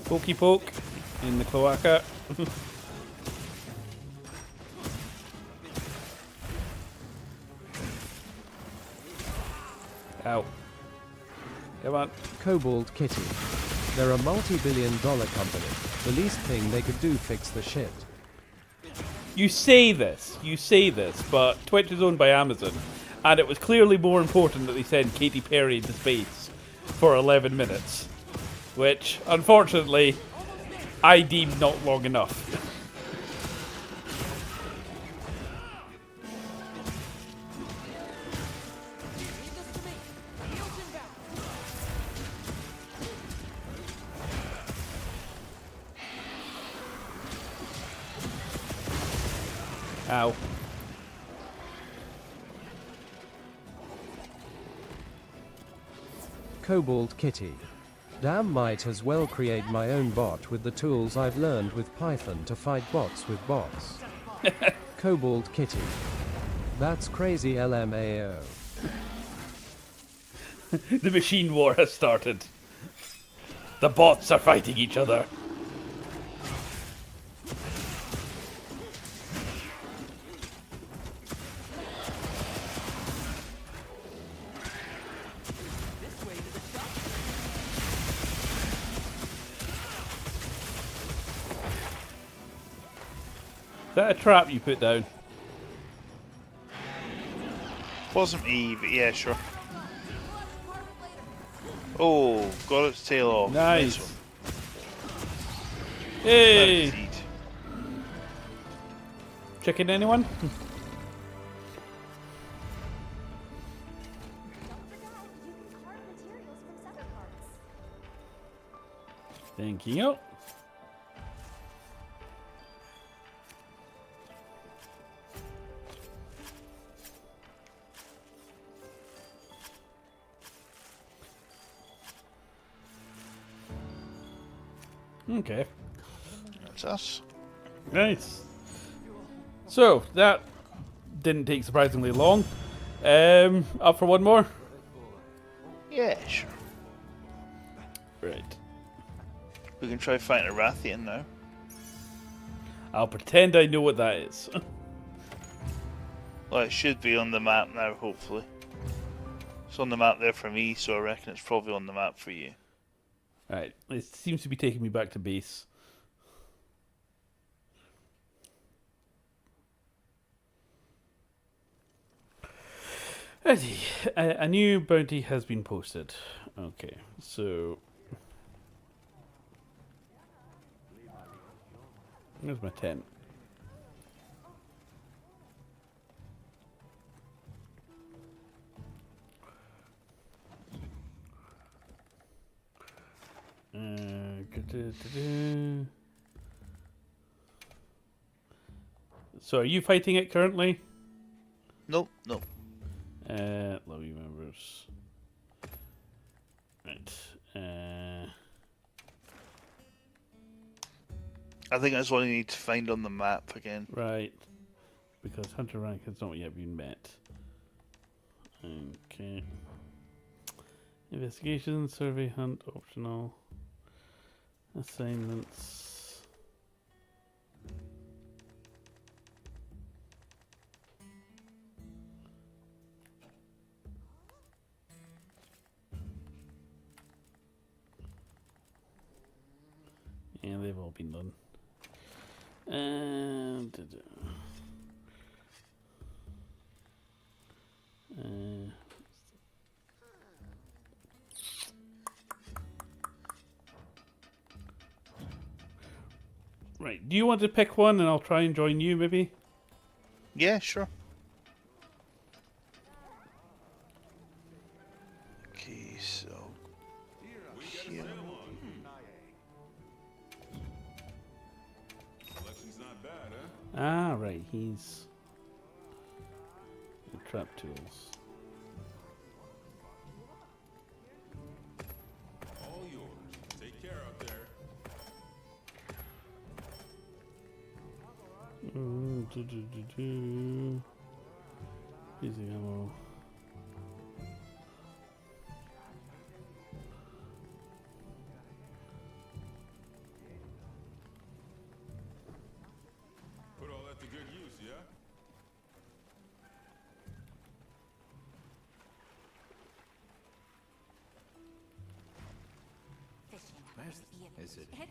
Pokey poke in the cloaca. Ow. Come on. Kobold Kitty. They're a multi-billion-dollar company. The least thing they could do fix the shit. You say this, but Twitch is owned by Amazon, and it was clearly more important that they send Katy Perry into space for 11 minutes, which, unfortunately, I deemed not long enough. Ow. Kobold Kitty. Damn, might as well create my own bot with the tools I've learned with Python to fight bots with bots. Kobold Kitty. That's crazy LMAO. The machine war has started. The bots are fighting each other. Is that a trap you put down? Wasn't me, but yeah, sure. Oh, got its tail off. Nice. one. Hey! Indeed. Chicken anyone? Don't forget, you can carve materials from severed parts. Thank you. Okay. That's us. Nice. So, that didn't take surprisingly long. Up for one more? Yeah, sure. Right. We can try fighting a Rathian now. I'll pretend I know what that is. Well, it should be on the map now, hopefully. It's on the map there for me, so I reckon it's probably on the map for you. Right. It seems to be taking me back to base. Righty. A new bounty has been posted. Okay, so... Where's my tent? So are you fighting it currently? Nope, nope. I think that's what I need to find on the map again. Right. Because hunter rank has not yet been met. Okay. Investigation, survey, hunt, optional. Assignments. Yeah, they've all been done. And right, do you want to pick one and I'll try and join you maybe? Yeah, sure. Okay, so here. Ah, right, he's the trap tools. All yours. Take care out there. Easy ammo. Put all that to good use, yeah? Is it? Time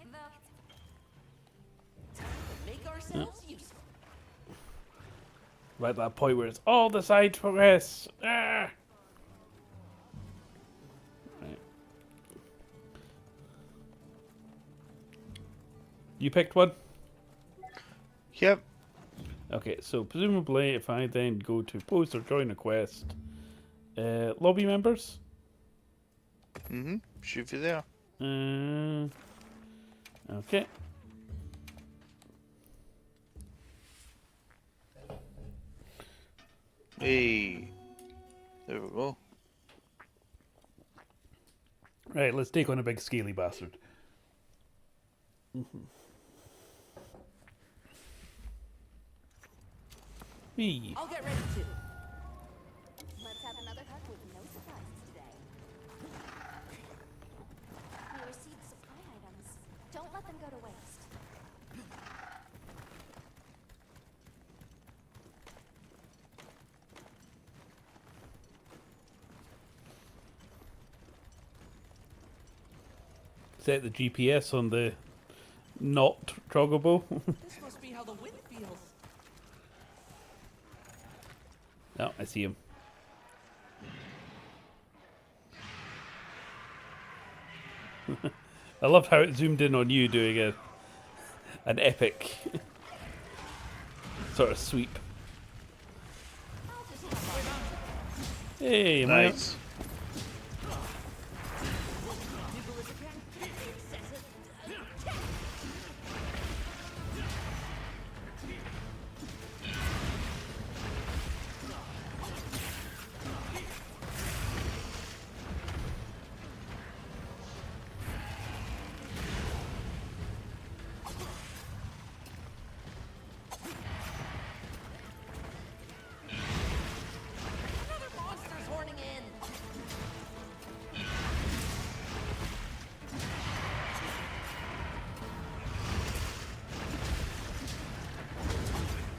to make ourselves useful. Right at that point where it's all the side progress. Ah! Right. You picked one? Yep. Okay, so presumably if I then go to post or join a quest, lobby members? Should be there. Okay. Hey. There we go. Right, let's take on a big scaly bastard. Wee. I'll get ready too. Let's have another hunt with no surprises today. We received supply items. Don't let them go to waste. Set the GPS on the not toggleable. This must be how the wind feels. Oh, I see him. I loved how it zoomed in on you doing an epic sort of sweep. Hey, Nice. Another monster's horning in.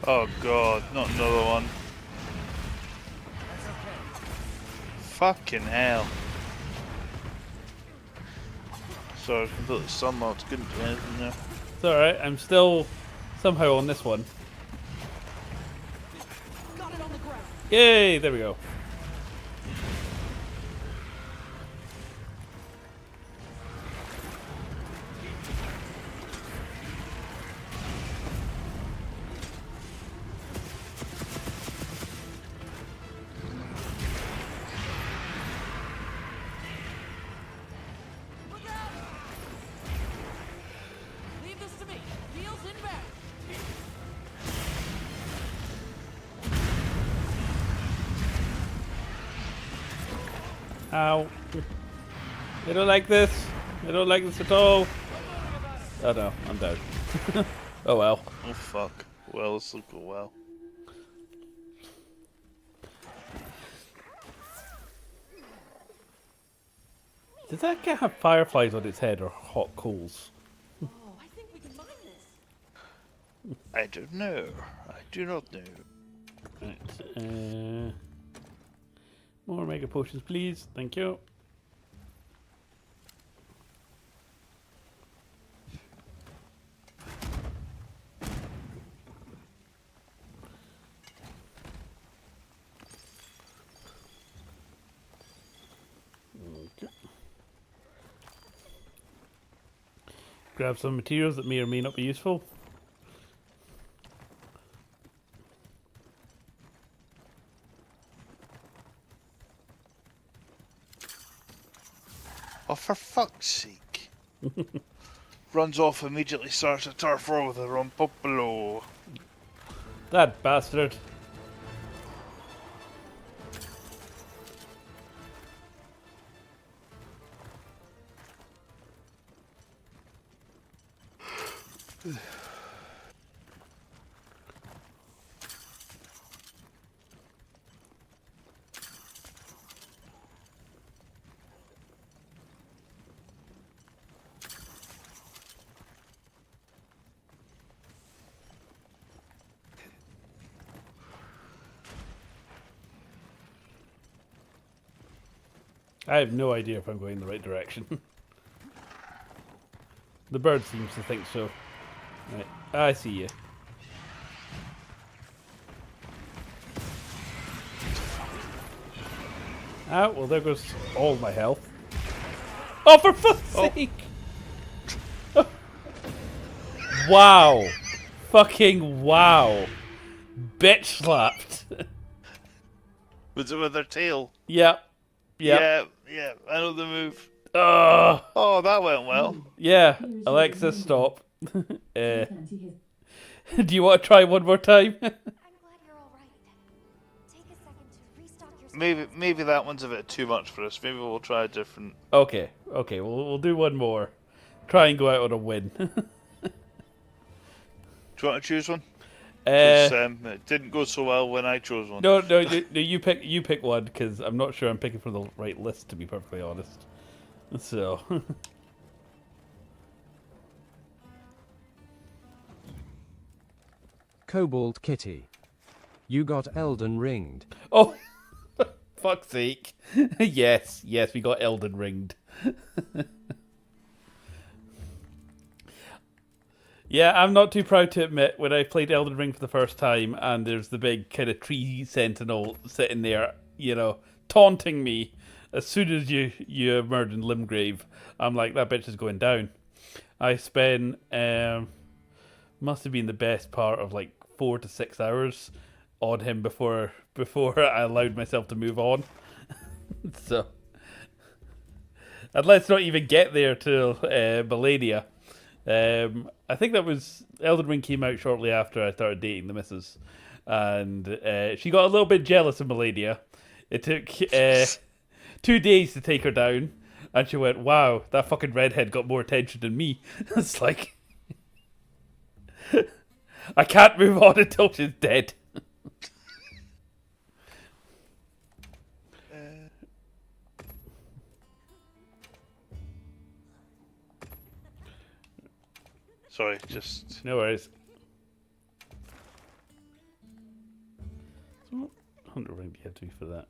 Oh god, not another one. Fucking hell. Sorry, I was completely sunlocked, couldn't do anything there. It's alright, I'm still somehow on this one. Got it on the ground. Yay, there we go. Look out! Leave this to me. Heels in back. Ow. I don't like this. I don't like this at all. Oh no, I'm down. Oh well. Oh fuck. Well, this will go well. Does that guy have fireflies on its head or hot coals? Oh, I think we can mine this. I don't know. I do not know. Right, more mega potions, please. Thank you. Okay. Grab some materials that may or may not be useful. Oh, for fuck's sake. Runs off immediately, starts a turf war with a Rompopolo. That bastard. I have no idea if I'm going in the right direction. The bird seems to think so. Right, I see you. Ah, well there goes all my health. Oh, for fuck's sake! Wow. Fucking wow. Bitch slapped. Was it with their tail? Yep. Yep. Yeah, I know the move. Oh, that went well. Yeah, Alexa, stop. Do you want to try one more time? I'm glad you're all right. Take a second to restock your Maybe that one's a bit too much for us. Maybe we'll try a different. Okay, we'll do one more. Try and go out on a win. Do you want to choose one? It didn't go so well when I chose one. No, you pick one because I'm not sure I'm picking from the right list, to be perfectly honest. So. Cobalt Kitty. You got Elden Ringed. Oh, fuck's sake. Yes, we got Elden Ringed. Yeah, I'm not too proud to admit, when I played Elden Ring for the first time and there's the big kind of tree sentinel sitting there, you know, taunting me as soon as you emerge in Limgrave, I'm like, that bitch is going down. I spent, must have been the best part of like 4 to 6 hours on him before I allowed myself to move on. So, and let's not even get there till Melania. I think that was Elden Ring came out shortly after I started dating the missus, and she got a little bit jealous of Melania. It took 2 days to take her down, and she went, "Wow, that fucking redhead got more attention than me." It's like I can't move on until she's dead. Sorry, just... No worries. 100 ring do you have to be for that?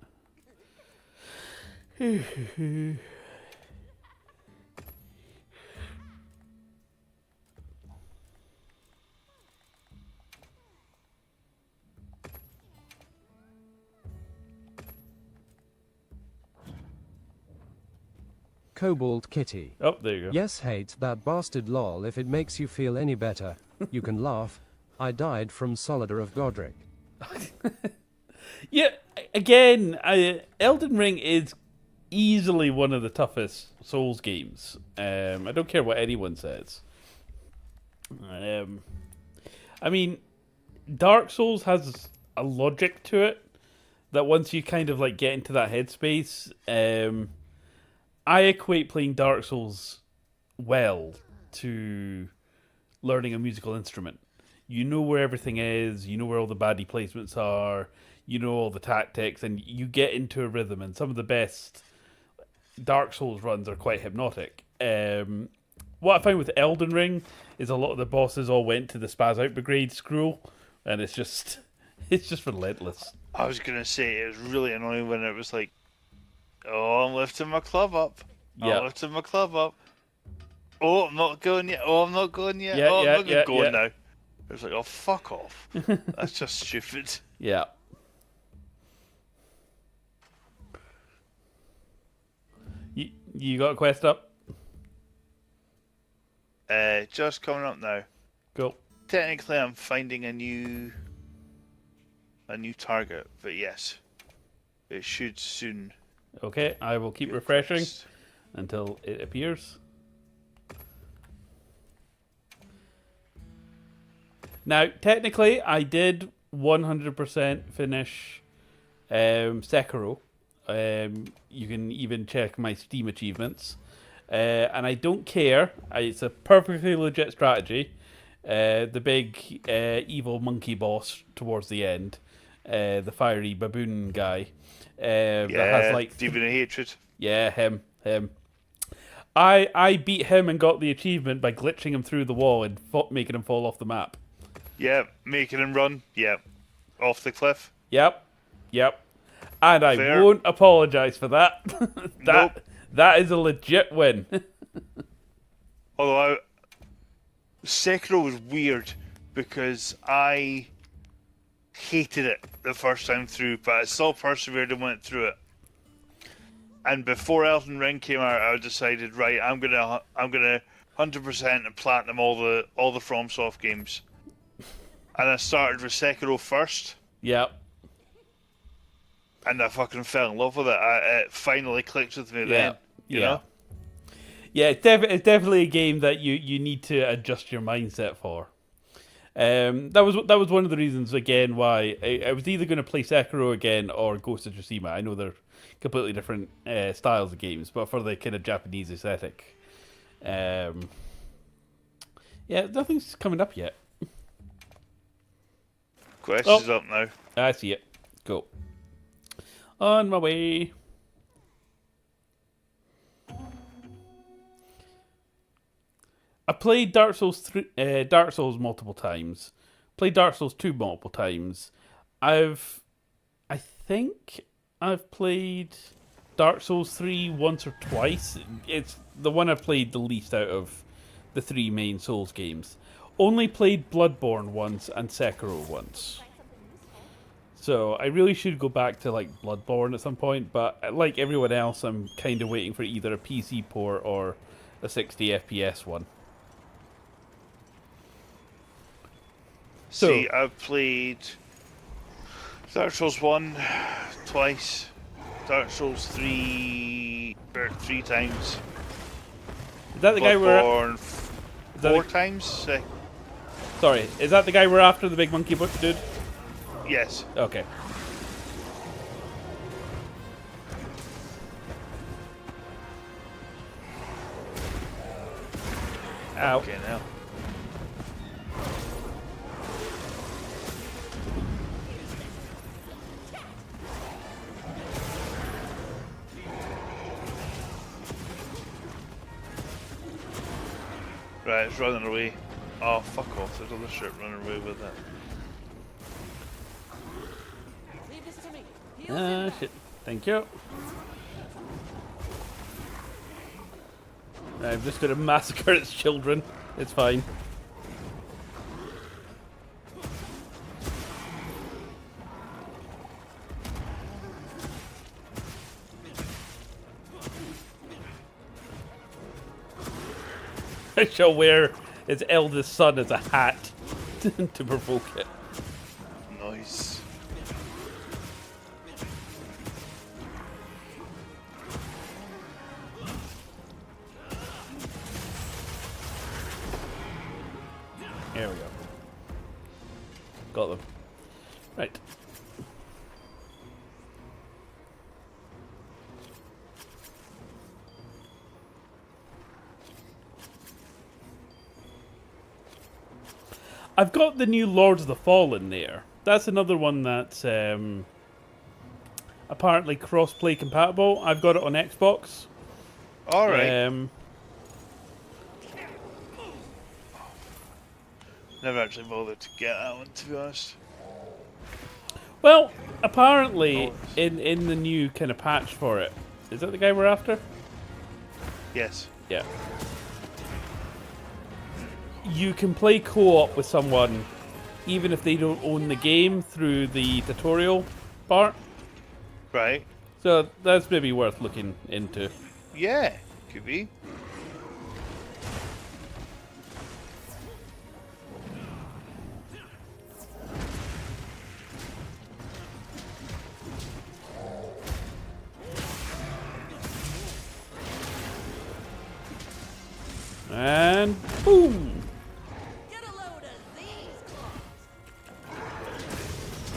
Cobalt Kitty. Oh, there you go. Yes, hate that bastard lol. If it makes you feel any better, you can laugh. I died from Solidar of Godric. Yeah, again, Elden Ring is easily one of the toughest Souls games. I don't care what anyone says. I mean, Dark Souls has a logic to it that once you kind of like get into that headspace, I equate playing Dark Souls well to learning a musical instrument. You know where everything is, you know where all the baddie placements are, you know all the tactics, and you get into a rhythm. And some of the best Dark Souls runs are quite hypnotic. What I found with Elden Ring is a lot of the bosses all went to the Spaz Out Brigade scroll, and it's just relentless. I was gonna say it was really annoying when it was like, "Oh, I'm lifting my club up. Yeah. I'm lifting my club up. Oh, I'm not going yet. Oh, I'm not going yet. Yeah, oh, yeah, I'm not going yeah. now." It was like, "Oh, fuck off. That's just stupid." Yeah. You got a quest up? Just coming up now. Cool. Technically, I'm finding a new target, but yes, it should soon. Okay, I will keep refreshing until it appears. Now, technically, I did 100% finish Sekiro. You can even check my Steam achievements. And I don't care. It's a perfectly legit strategy. The big evil monkey boss towards the end, the fiery baboon guy, that has like Demon of Hatred. Yeah, him. I beat him and got the achievement by glitching him through the wall and making him fall off the map. Yeah, making him run. Yeah, off the cliff. Yep. And I Fair. won't apologize for that. Nope. That is a legit win. Although Sekiro was weird because I hated it the first time through, but I still persevered and went through it. And before Elden Ring came out, I decided, right, I'm gonna 100% and platinum all the FromSoft games. And I started with Sekiro first. Yep. And I fucking fell in love with it. It finally clicked with me then. You know? Yeah, it's definitely a game that you need to adjust your mindset for. That was one of the reasons again why I was either going to play Sekiro again or Ghost of Tsushima. I know they're completely different styles of games, but for the kind of Japanese aesthetic. Yeah, nothing's coming up yet. Quest is up now. I see it. Go. On my way. I played Dark Souls multiple times. Played Dark Souls 2 multiple times. I think I've played Dark Souls 3 once or twice. It's the one I've played the least out of the three main Souls games. Only played Bloodborne once and Sekiro once. So I really should go back to like Bloodborne at some point, but like everyone else, I'm kind of waiting for either a PC port or a 60 FPS one. So, see, I've played Dark Souls 1 twice, Dark Souls 3 times. Is that the guy Bloodborne 4 times? Sorry, is that the guy we're after, the big monkey dude? Yes. Okay. Ow. Okay, now. Right, it's running away. Oh, fuck off. There's other shit running away with it. Leave this to me. Shit. Thank you. I'm just gonna massacre its children. It's fine. I shall wear its eldest son as a hat to provoke it. Nice. There we go. Got them. Right. I've got the new Lords of the Fallen there. That's another one that's apparently cross-play compatible. I've got it on Xbox. All right. Never actually bothered to get that one, to be honest. Well, apparently in the new kind of patch for it. Is that the guy we're after? Yes. Yeah. You can play co-op with someone even if they don't own the game through the tutorial part. Right. So that's maybe worth looking into. Yeah, could be. And boom! Get a load of these claws.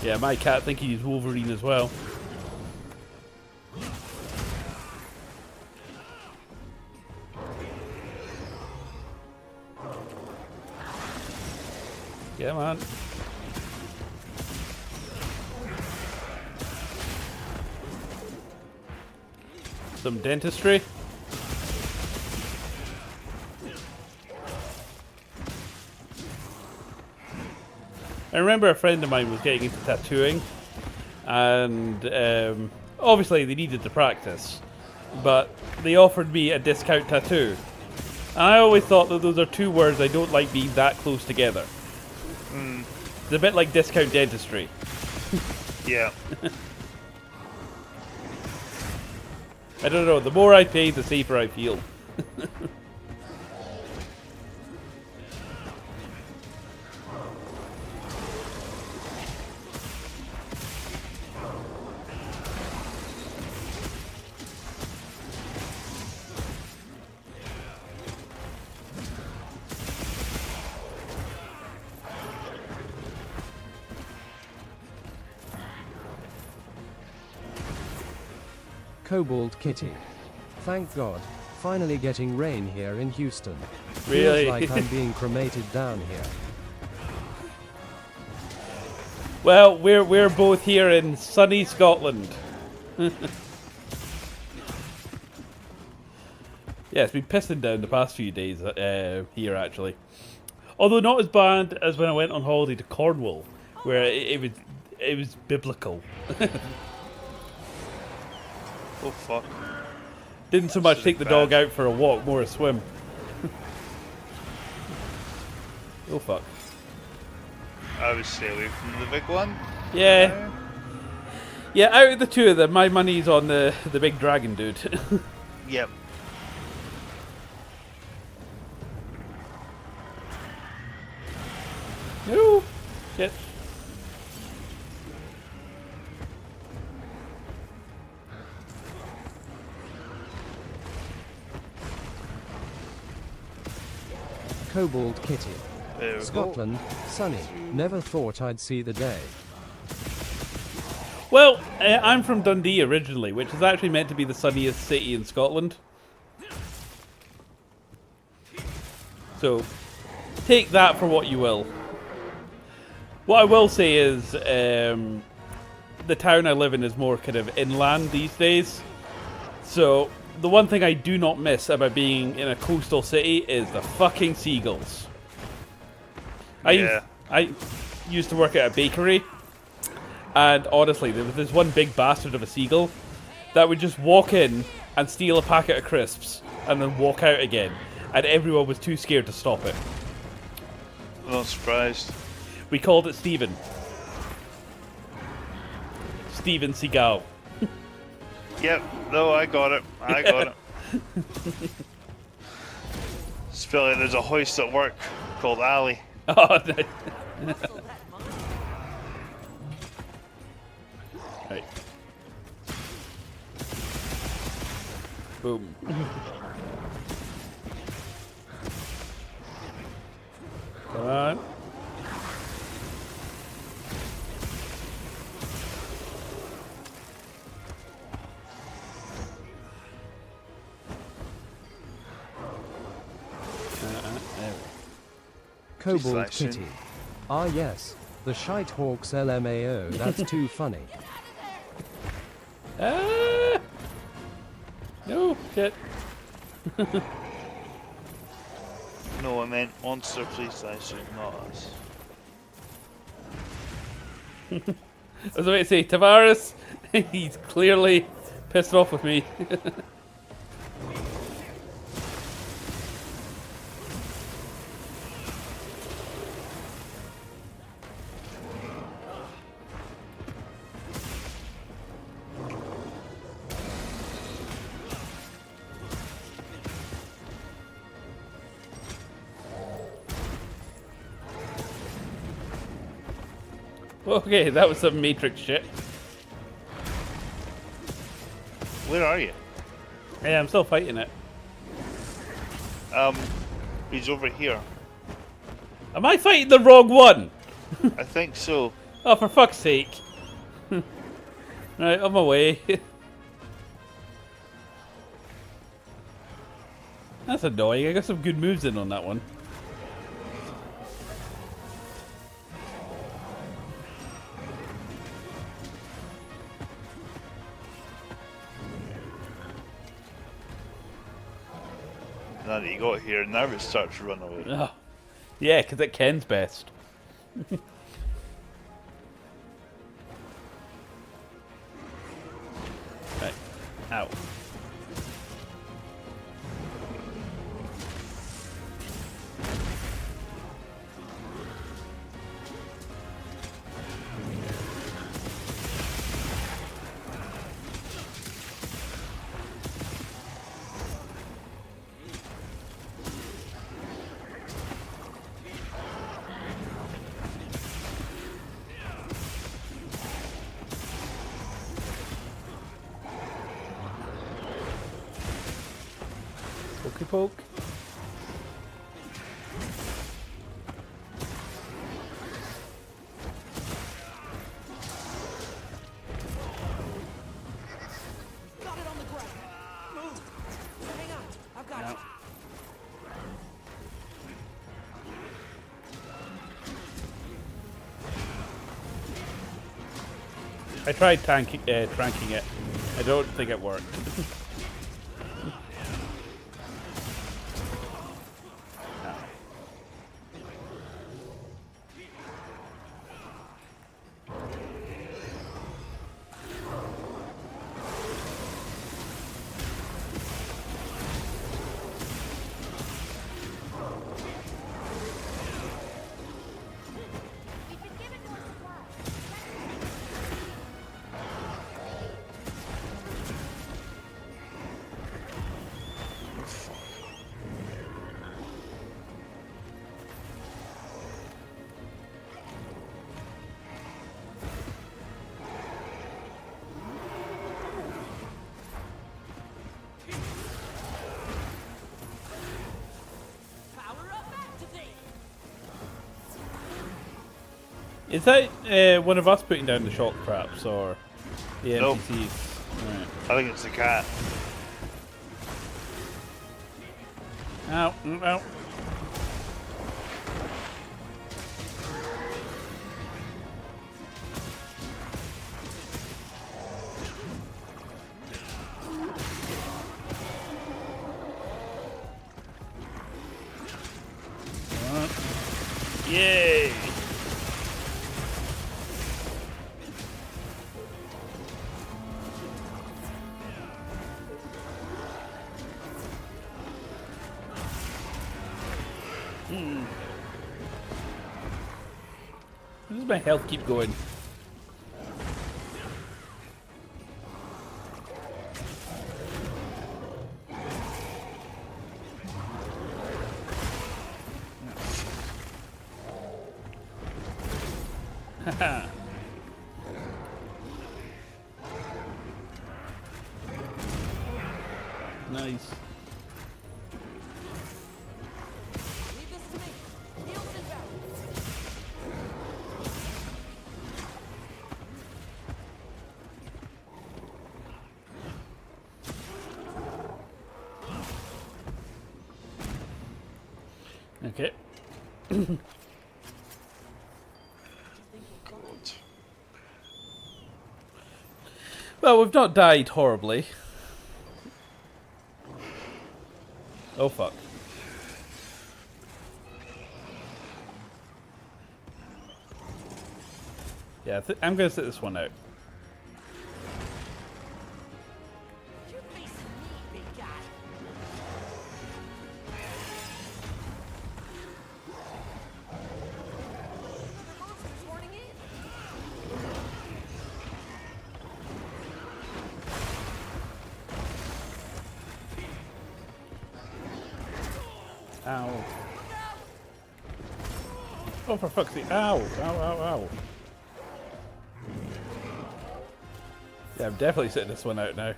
Yeah, my cat thinks he's Wolverine as well. Yeah, man. Some dentistry. I remember a friend of mine was getting into tattooing, and obviously they needed to practice, but they offered me a discount tattoo. And I always thought that those are two words I don't like being that close together. It's a bit like discount dentistry. Yeah. I don't know, the more I pay, the safer I feel. Cobalt Kitty. Thank God. Finally getting rain here in Houston. Really? Feels like I'm being cremated down here. Well, we're both here in sunny Scotland. Yeah, it's been pissing down the past few days here, actually. Although not as bad as when I went on holiday to Cornwall, where it was biblical. Oh fuck. Didn't so much take the dog out for a walk, more a swim. Oh fuck. I would stay away from the big one. Yeah. Yeah, out of the two of them, my money's on the big dragon dude. Yep. No. Shit. Cobalt Kitty. There we go. Scotland, sunny. Never thought I'd see the day. Well, I'm from Dundee originally, which is actually meant to be the sunniest city in Scotland. So, take that for what you will. What I will say is, the town I live in is more kind of inland these days. So, the one thing I do not miss about being in a coastal city is the fucking seagulls. I used to work at a bakery, and honestly, there was this one big bastard of a seagull that would just walk in and steal a packet of crisps and then walk out again, and everyone was too scared to stop it. I'm not surprised. We called it Steven. Steven Seagal. Yep, no, I got it. I got it. It's feel like there's a hoist at work called Ali. Oh, no. Right. Boom. Come on. Cobalt Flashing. Kitty. Ah yes, the Shite Hawks LMAO, that's too funny. Ah! No, shit. No, I meant monster PlayStation, not us. I was about to say, Tavares, he's clearly pissed off with me. Okay, that was some Matrix shit. Where are you? Yeah, I'm still fighting it. He's over here. Am I fighting the wrong one? I think so. Oh, for fuck's sake. Right, on my way. That's annoying. I got some good moves in on that one. Now that you got here, now it starts to run away. Oh. Yeah, because it Ken's best. Right. Ow. Pokey poke. Got it on the ground. Move. Hang on. I've got it. I tried tranking it. I don't think it worked. We've been given more supplies. Power up activate. Is that one of us putting down the shock traps or the Nope. NPCs? Right. I think it's the cat. Ow, ow. Yay! Why does my health keep going? Haha. Nice. Leave this to me. Heels inbound. Okay. Well, we've not died horribly. Oh fuck. Yeah, I'm gonna sit this one out. You're facing me, big guy. The monster's warning in. Ow. Oh, for fuck's sake. Ow. Ow, ow, ow. Yeah, I'm definitely sitting this one out now.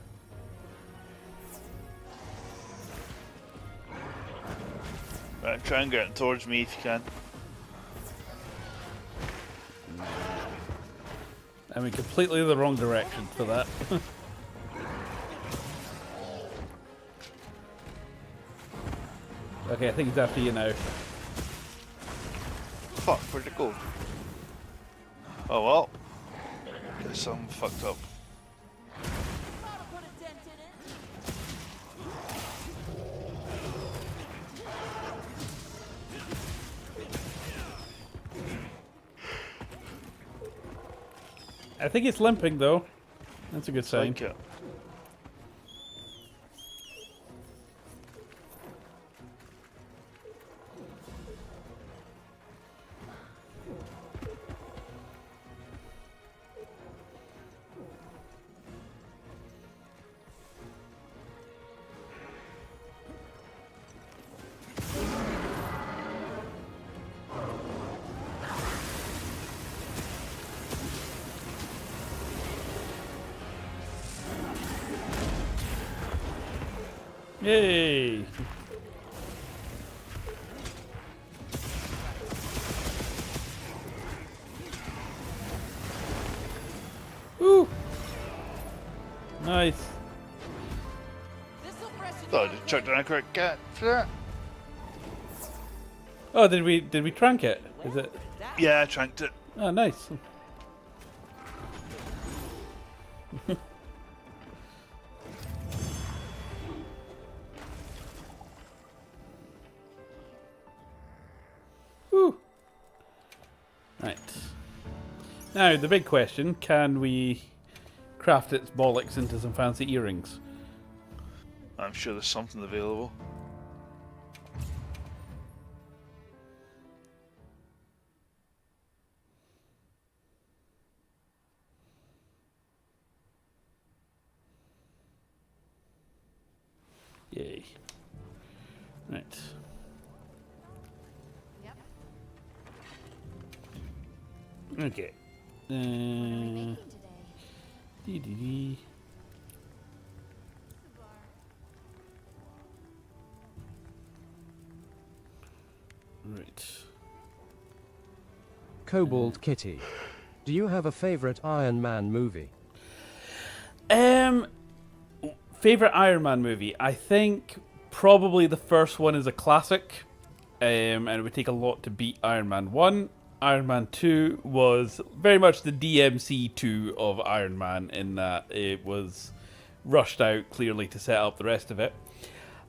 Right, try and get it towards me if you can. I mean, completely the wrong direction for that. Okay, I think it's after you now. Fuck, where'd it go? Oh well. Guess I'm fucked up. Gotta put a dent in it. I think it's limping though. That's a good sign. Thank you. Yay! Woo! Nice. This'll press you Thought I down just chucked down a quick cat for that. Oh, did we trank it? Is it? Yeah, I tranked it. Oh, nice. Woo. Right. Now, the big question, can we craft its bollocks into some fancy earrings? I'm sure there's something available. Yay. Right. Yep. Okay. What are we making today? Dee-dee-dee. Right. Cobalt Kitty. Do you have a favorite Iron Man movie? Favorite Iron Man movie? I think probably the first one is a classic, and it would take a lot to beat Iron Man 1. Iron Man 2 was very much the DMC2 of Iron Man in that it was rushed out clearly to set up the rest of it.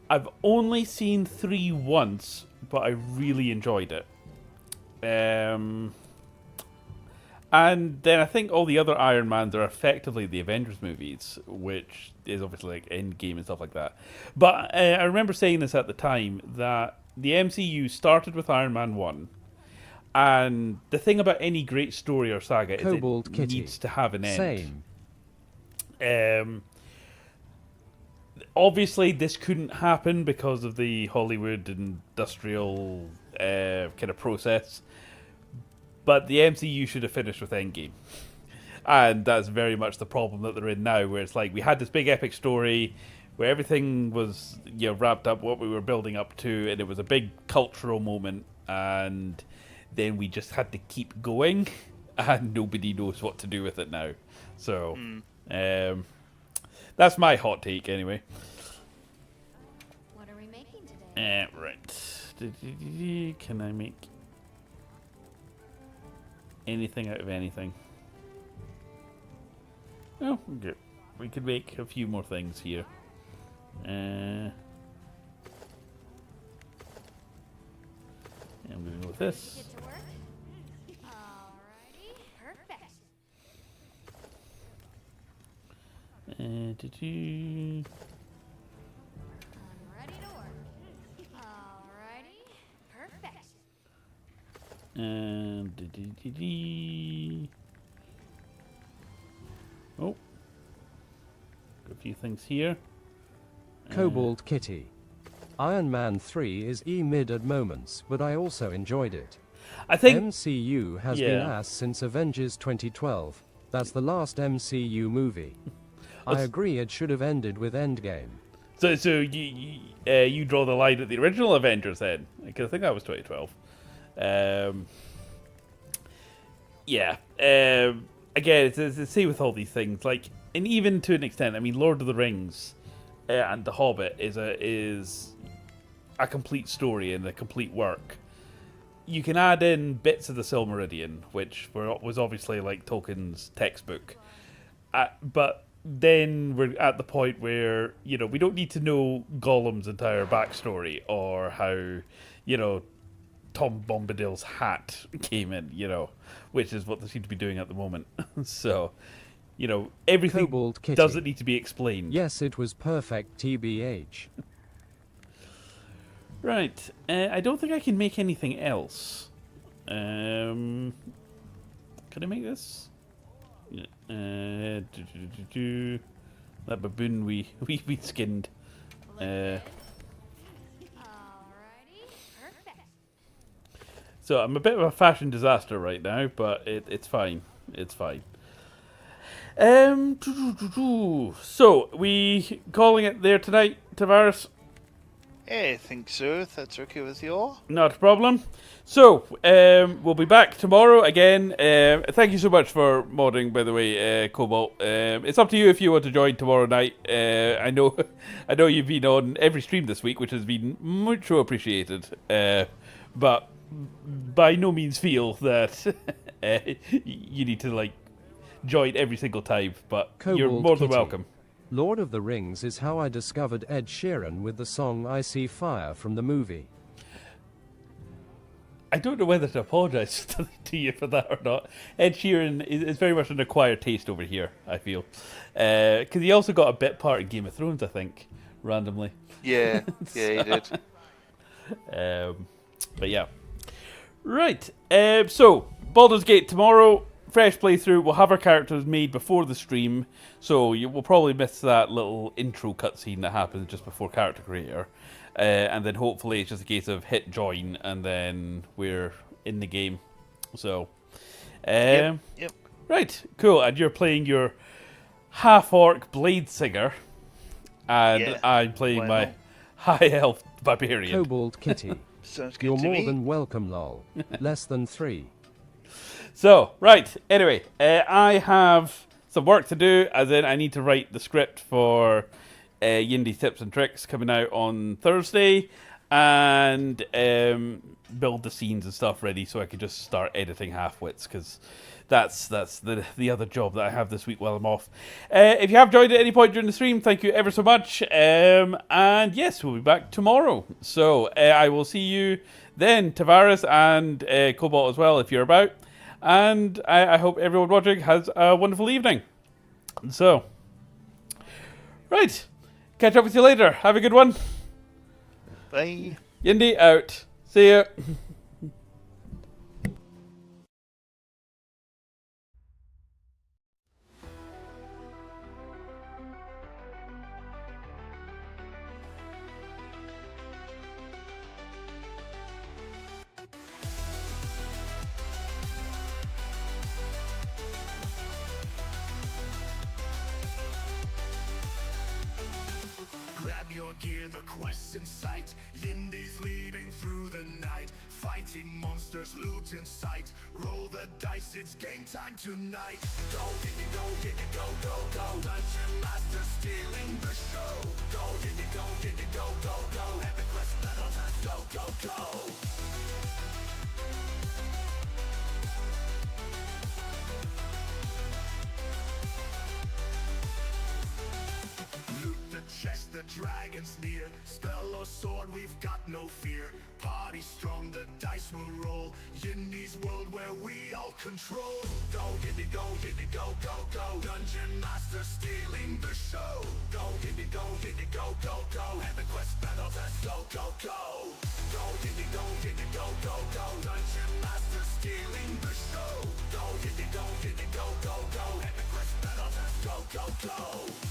I've only seen 3 once, but I really enjoyed it. And then I think all the other Iron Mans are effectively the Avengers movies, which is obviously like Endgame and stuff like that. But I remember saying this at the time, that the MCU started with Iron Man 1. And the thing about any great story or saga is Cobalt it Kitty. needs to have an end. Same. Obviously, this couldn't happen because of the Hollywood industrial kind of process. But the MCU should have finished with Endgame. And that's very much the problem that they're in now, where it's like we had this big epic story where everything was, you know, wrapped up what we were building up to, and it was a big cultural moment, and then we just had to keep going, and nobody knows what to do with it now. So, that's my hot take anyway. What are we making today? Right. Can I make anything out of anything? Oh, okay. we could make a few more things here. I'm going to go with this. Get to work. Alrighty, perfect. And I'm ready to work. Alrighty, perfect. Oh, a few things here. Cobalt Kitty. Iron Man 3 is mid at moments, but I also enjoyed it. I think MCU has been ass since Avengers 2012. That's the last MCU movie. I agree it should have ended with Endgame. So you draw the line at the original Avengers then? Because I think that was 2012. Again, it's the same with all these things. Like, and even to an extent, I mean, Lord of the Rings and The Hobbit is a complete story and a complete work. You can add in bits of the Silmarillion, which was obviously like Tolkien's textbook, but then we're at the point where, you know, we don't need to know Gollum's entire backstory or how, you know, Tom Bombadil's hat came in, you know, which is what they seem to be doing at the moment. So, you know, everything Cobalt Kitty. doesn't need to be explained. Yes, it was perfect, TBH. Right, I don't think I can make anything else. Can I make this? That baboon we skinned. Alrighty, perfect. So I'm a bit of a fashion disaster right now, but it's fine. It's fine. So we calling it there tonight, Tavares? I think so, if that's okay with you all. Not a problem. So, we'll be back tomorrow again. Thank you so much for modding, by the way, Cobalt. It's up to you if you want to join tomorrow night. I know you've been on every stream this week, which has been much appreciated. But by no means feel that you need to like join every single time. But you're Cobalt more than Kitty. welcome. Lord of the Rings is how I discovered Ed Sheeran with the song I See Fire from the movie. I don't know whether to apologise to you for that or not. Ed Sheeran is very much an acquired taste over here, I feel. Because he also got a bit part in Game of Thrones, I think, randomly. Yeah, yeah, he did. But yeah. Right, so, Baldur's Gate tomorrow, fresh playthrough. We'll have our characters made before the stream, so you will probably miss that little intro cutscene that happens just before character creator. And then hopefully it's just a case of hit join and then we're in the game. So, Yep. Right, cool. And you're playing your half-orc blade singer, and Yeah, I'm playing why my not? high-elf barbarian. Cobalt Kitty. Sounds good You're to more me. than welcome, lol. Less than 3. So, right, anyway, I have some work to do, as in I need to write the script for Yindy Tips and Tricks coming out on Thursday, and build the scenes and stuff ready so I can just start editing half-wits, because that's the other job that I have this week while I'm off. If you have joined at any point during the stream, thank you ever so much, and yes, we'll be back tomorrow. So, I will see you then, Tavares and Cobalt as well, if you're about. And I hope everyone watching has a wonderful evening. So, right. Catch up with you later. Have a good one. Bye. Yindy out. See ya. Grab your gear, the quest's in sight. Yindy's leading through the night. Fighting monsters, loot in sight. Roll the dice, it's game time tonight. Go, Yindy, go, Yindy, go, go, go. Dungeon master stealing the show. Go, Yindy, go, Yindy, go, go, go. Epic quest battle time, go, go, go. the dragon's near. Spell or sword, we've got no fear. Party strong, the dice will roll. Yindy's world where we all control. Go, Yindy, go, Yindy, go, go, go. Dungeon master stealing the show. Go, Yindy, go, Yindy, go, go, go. Heaven quest battles, let's go, go, go. Go, Yindy, go, Yindy, go, go, go. Dungeon master stealing the show. Go, Yindy, go, Yindy, go, go, go. Heaven quest battles, let's go, go, go.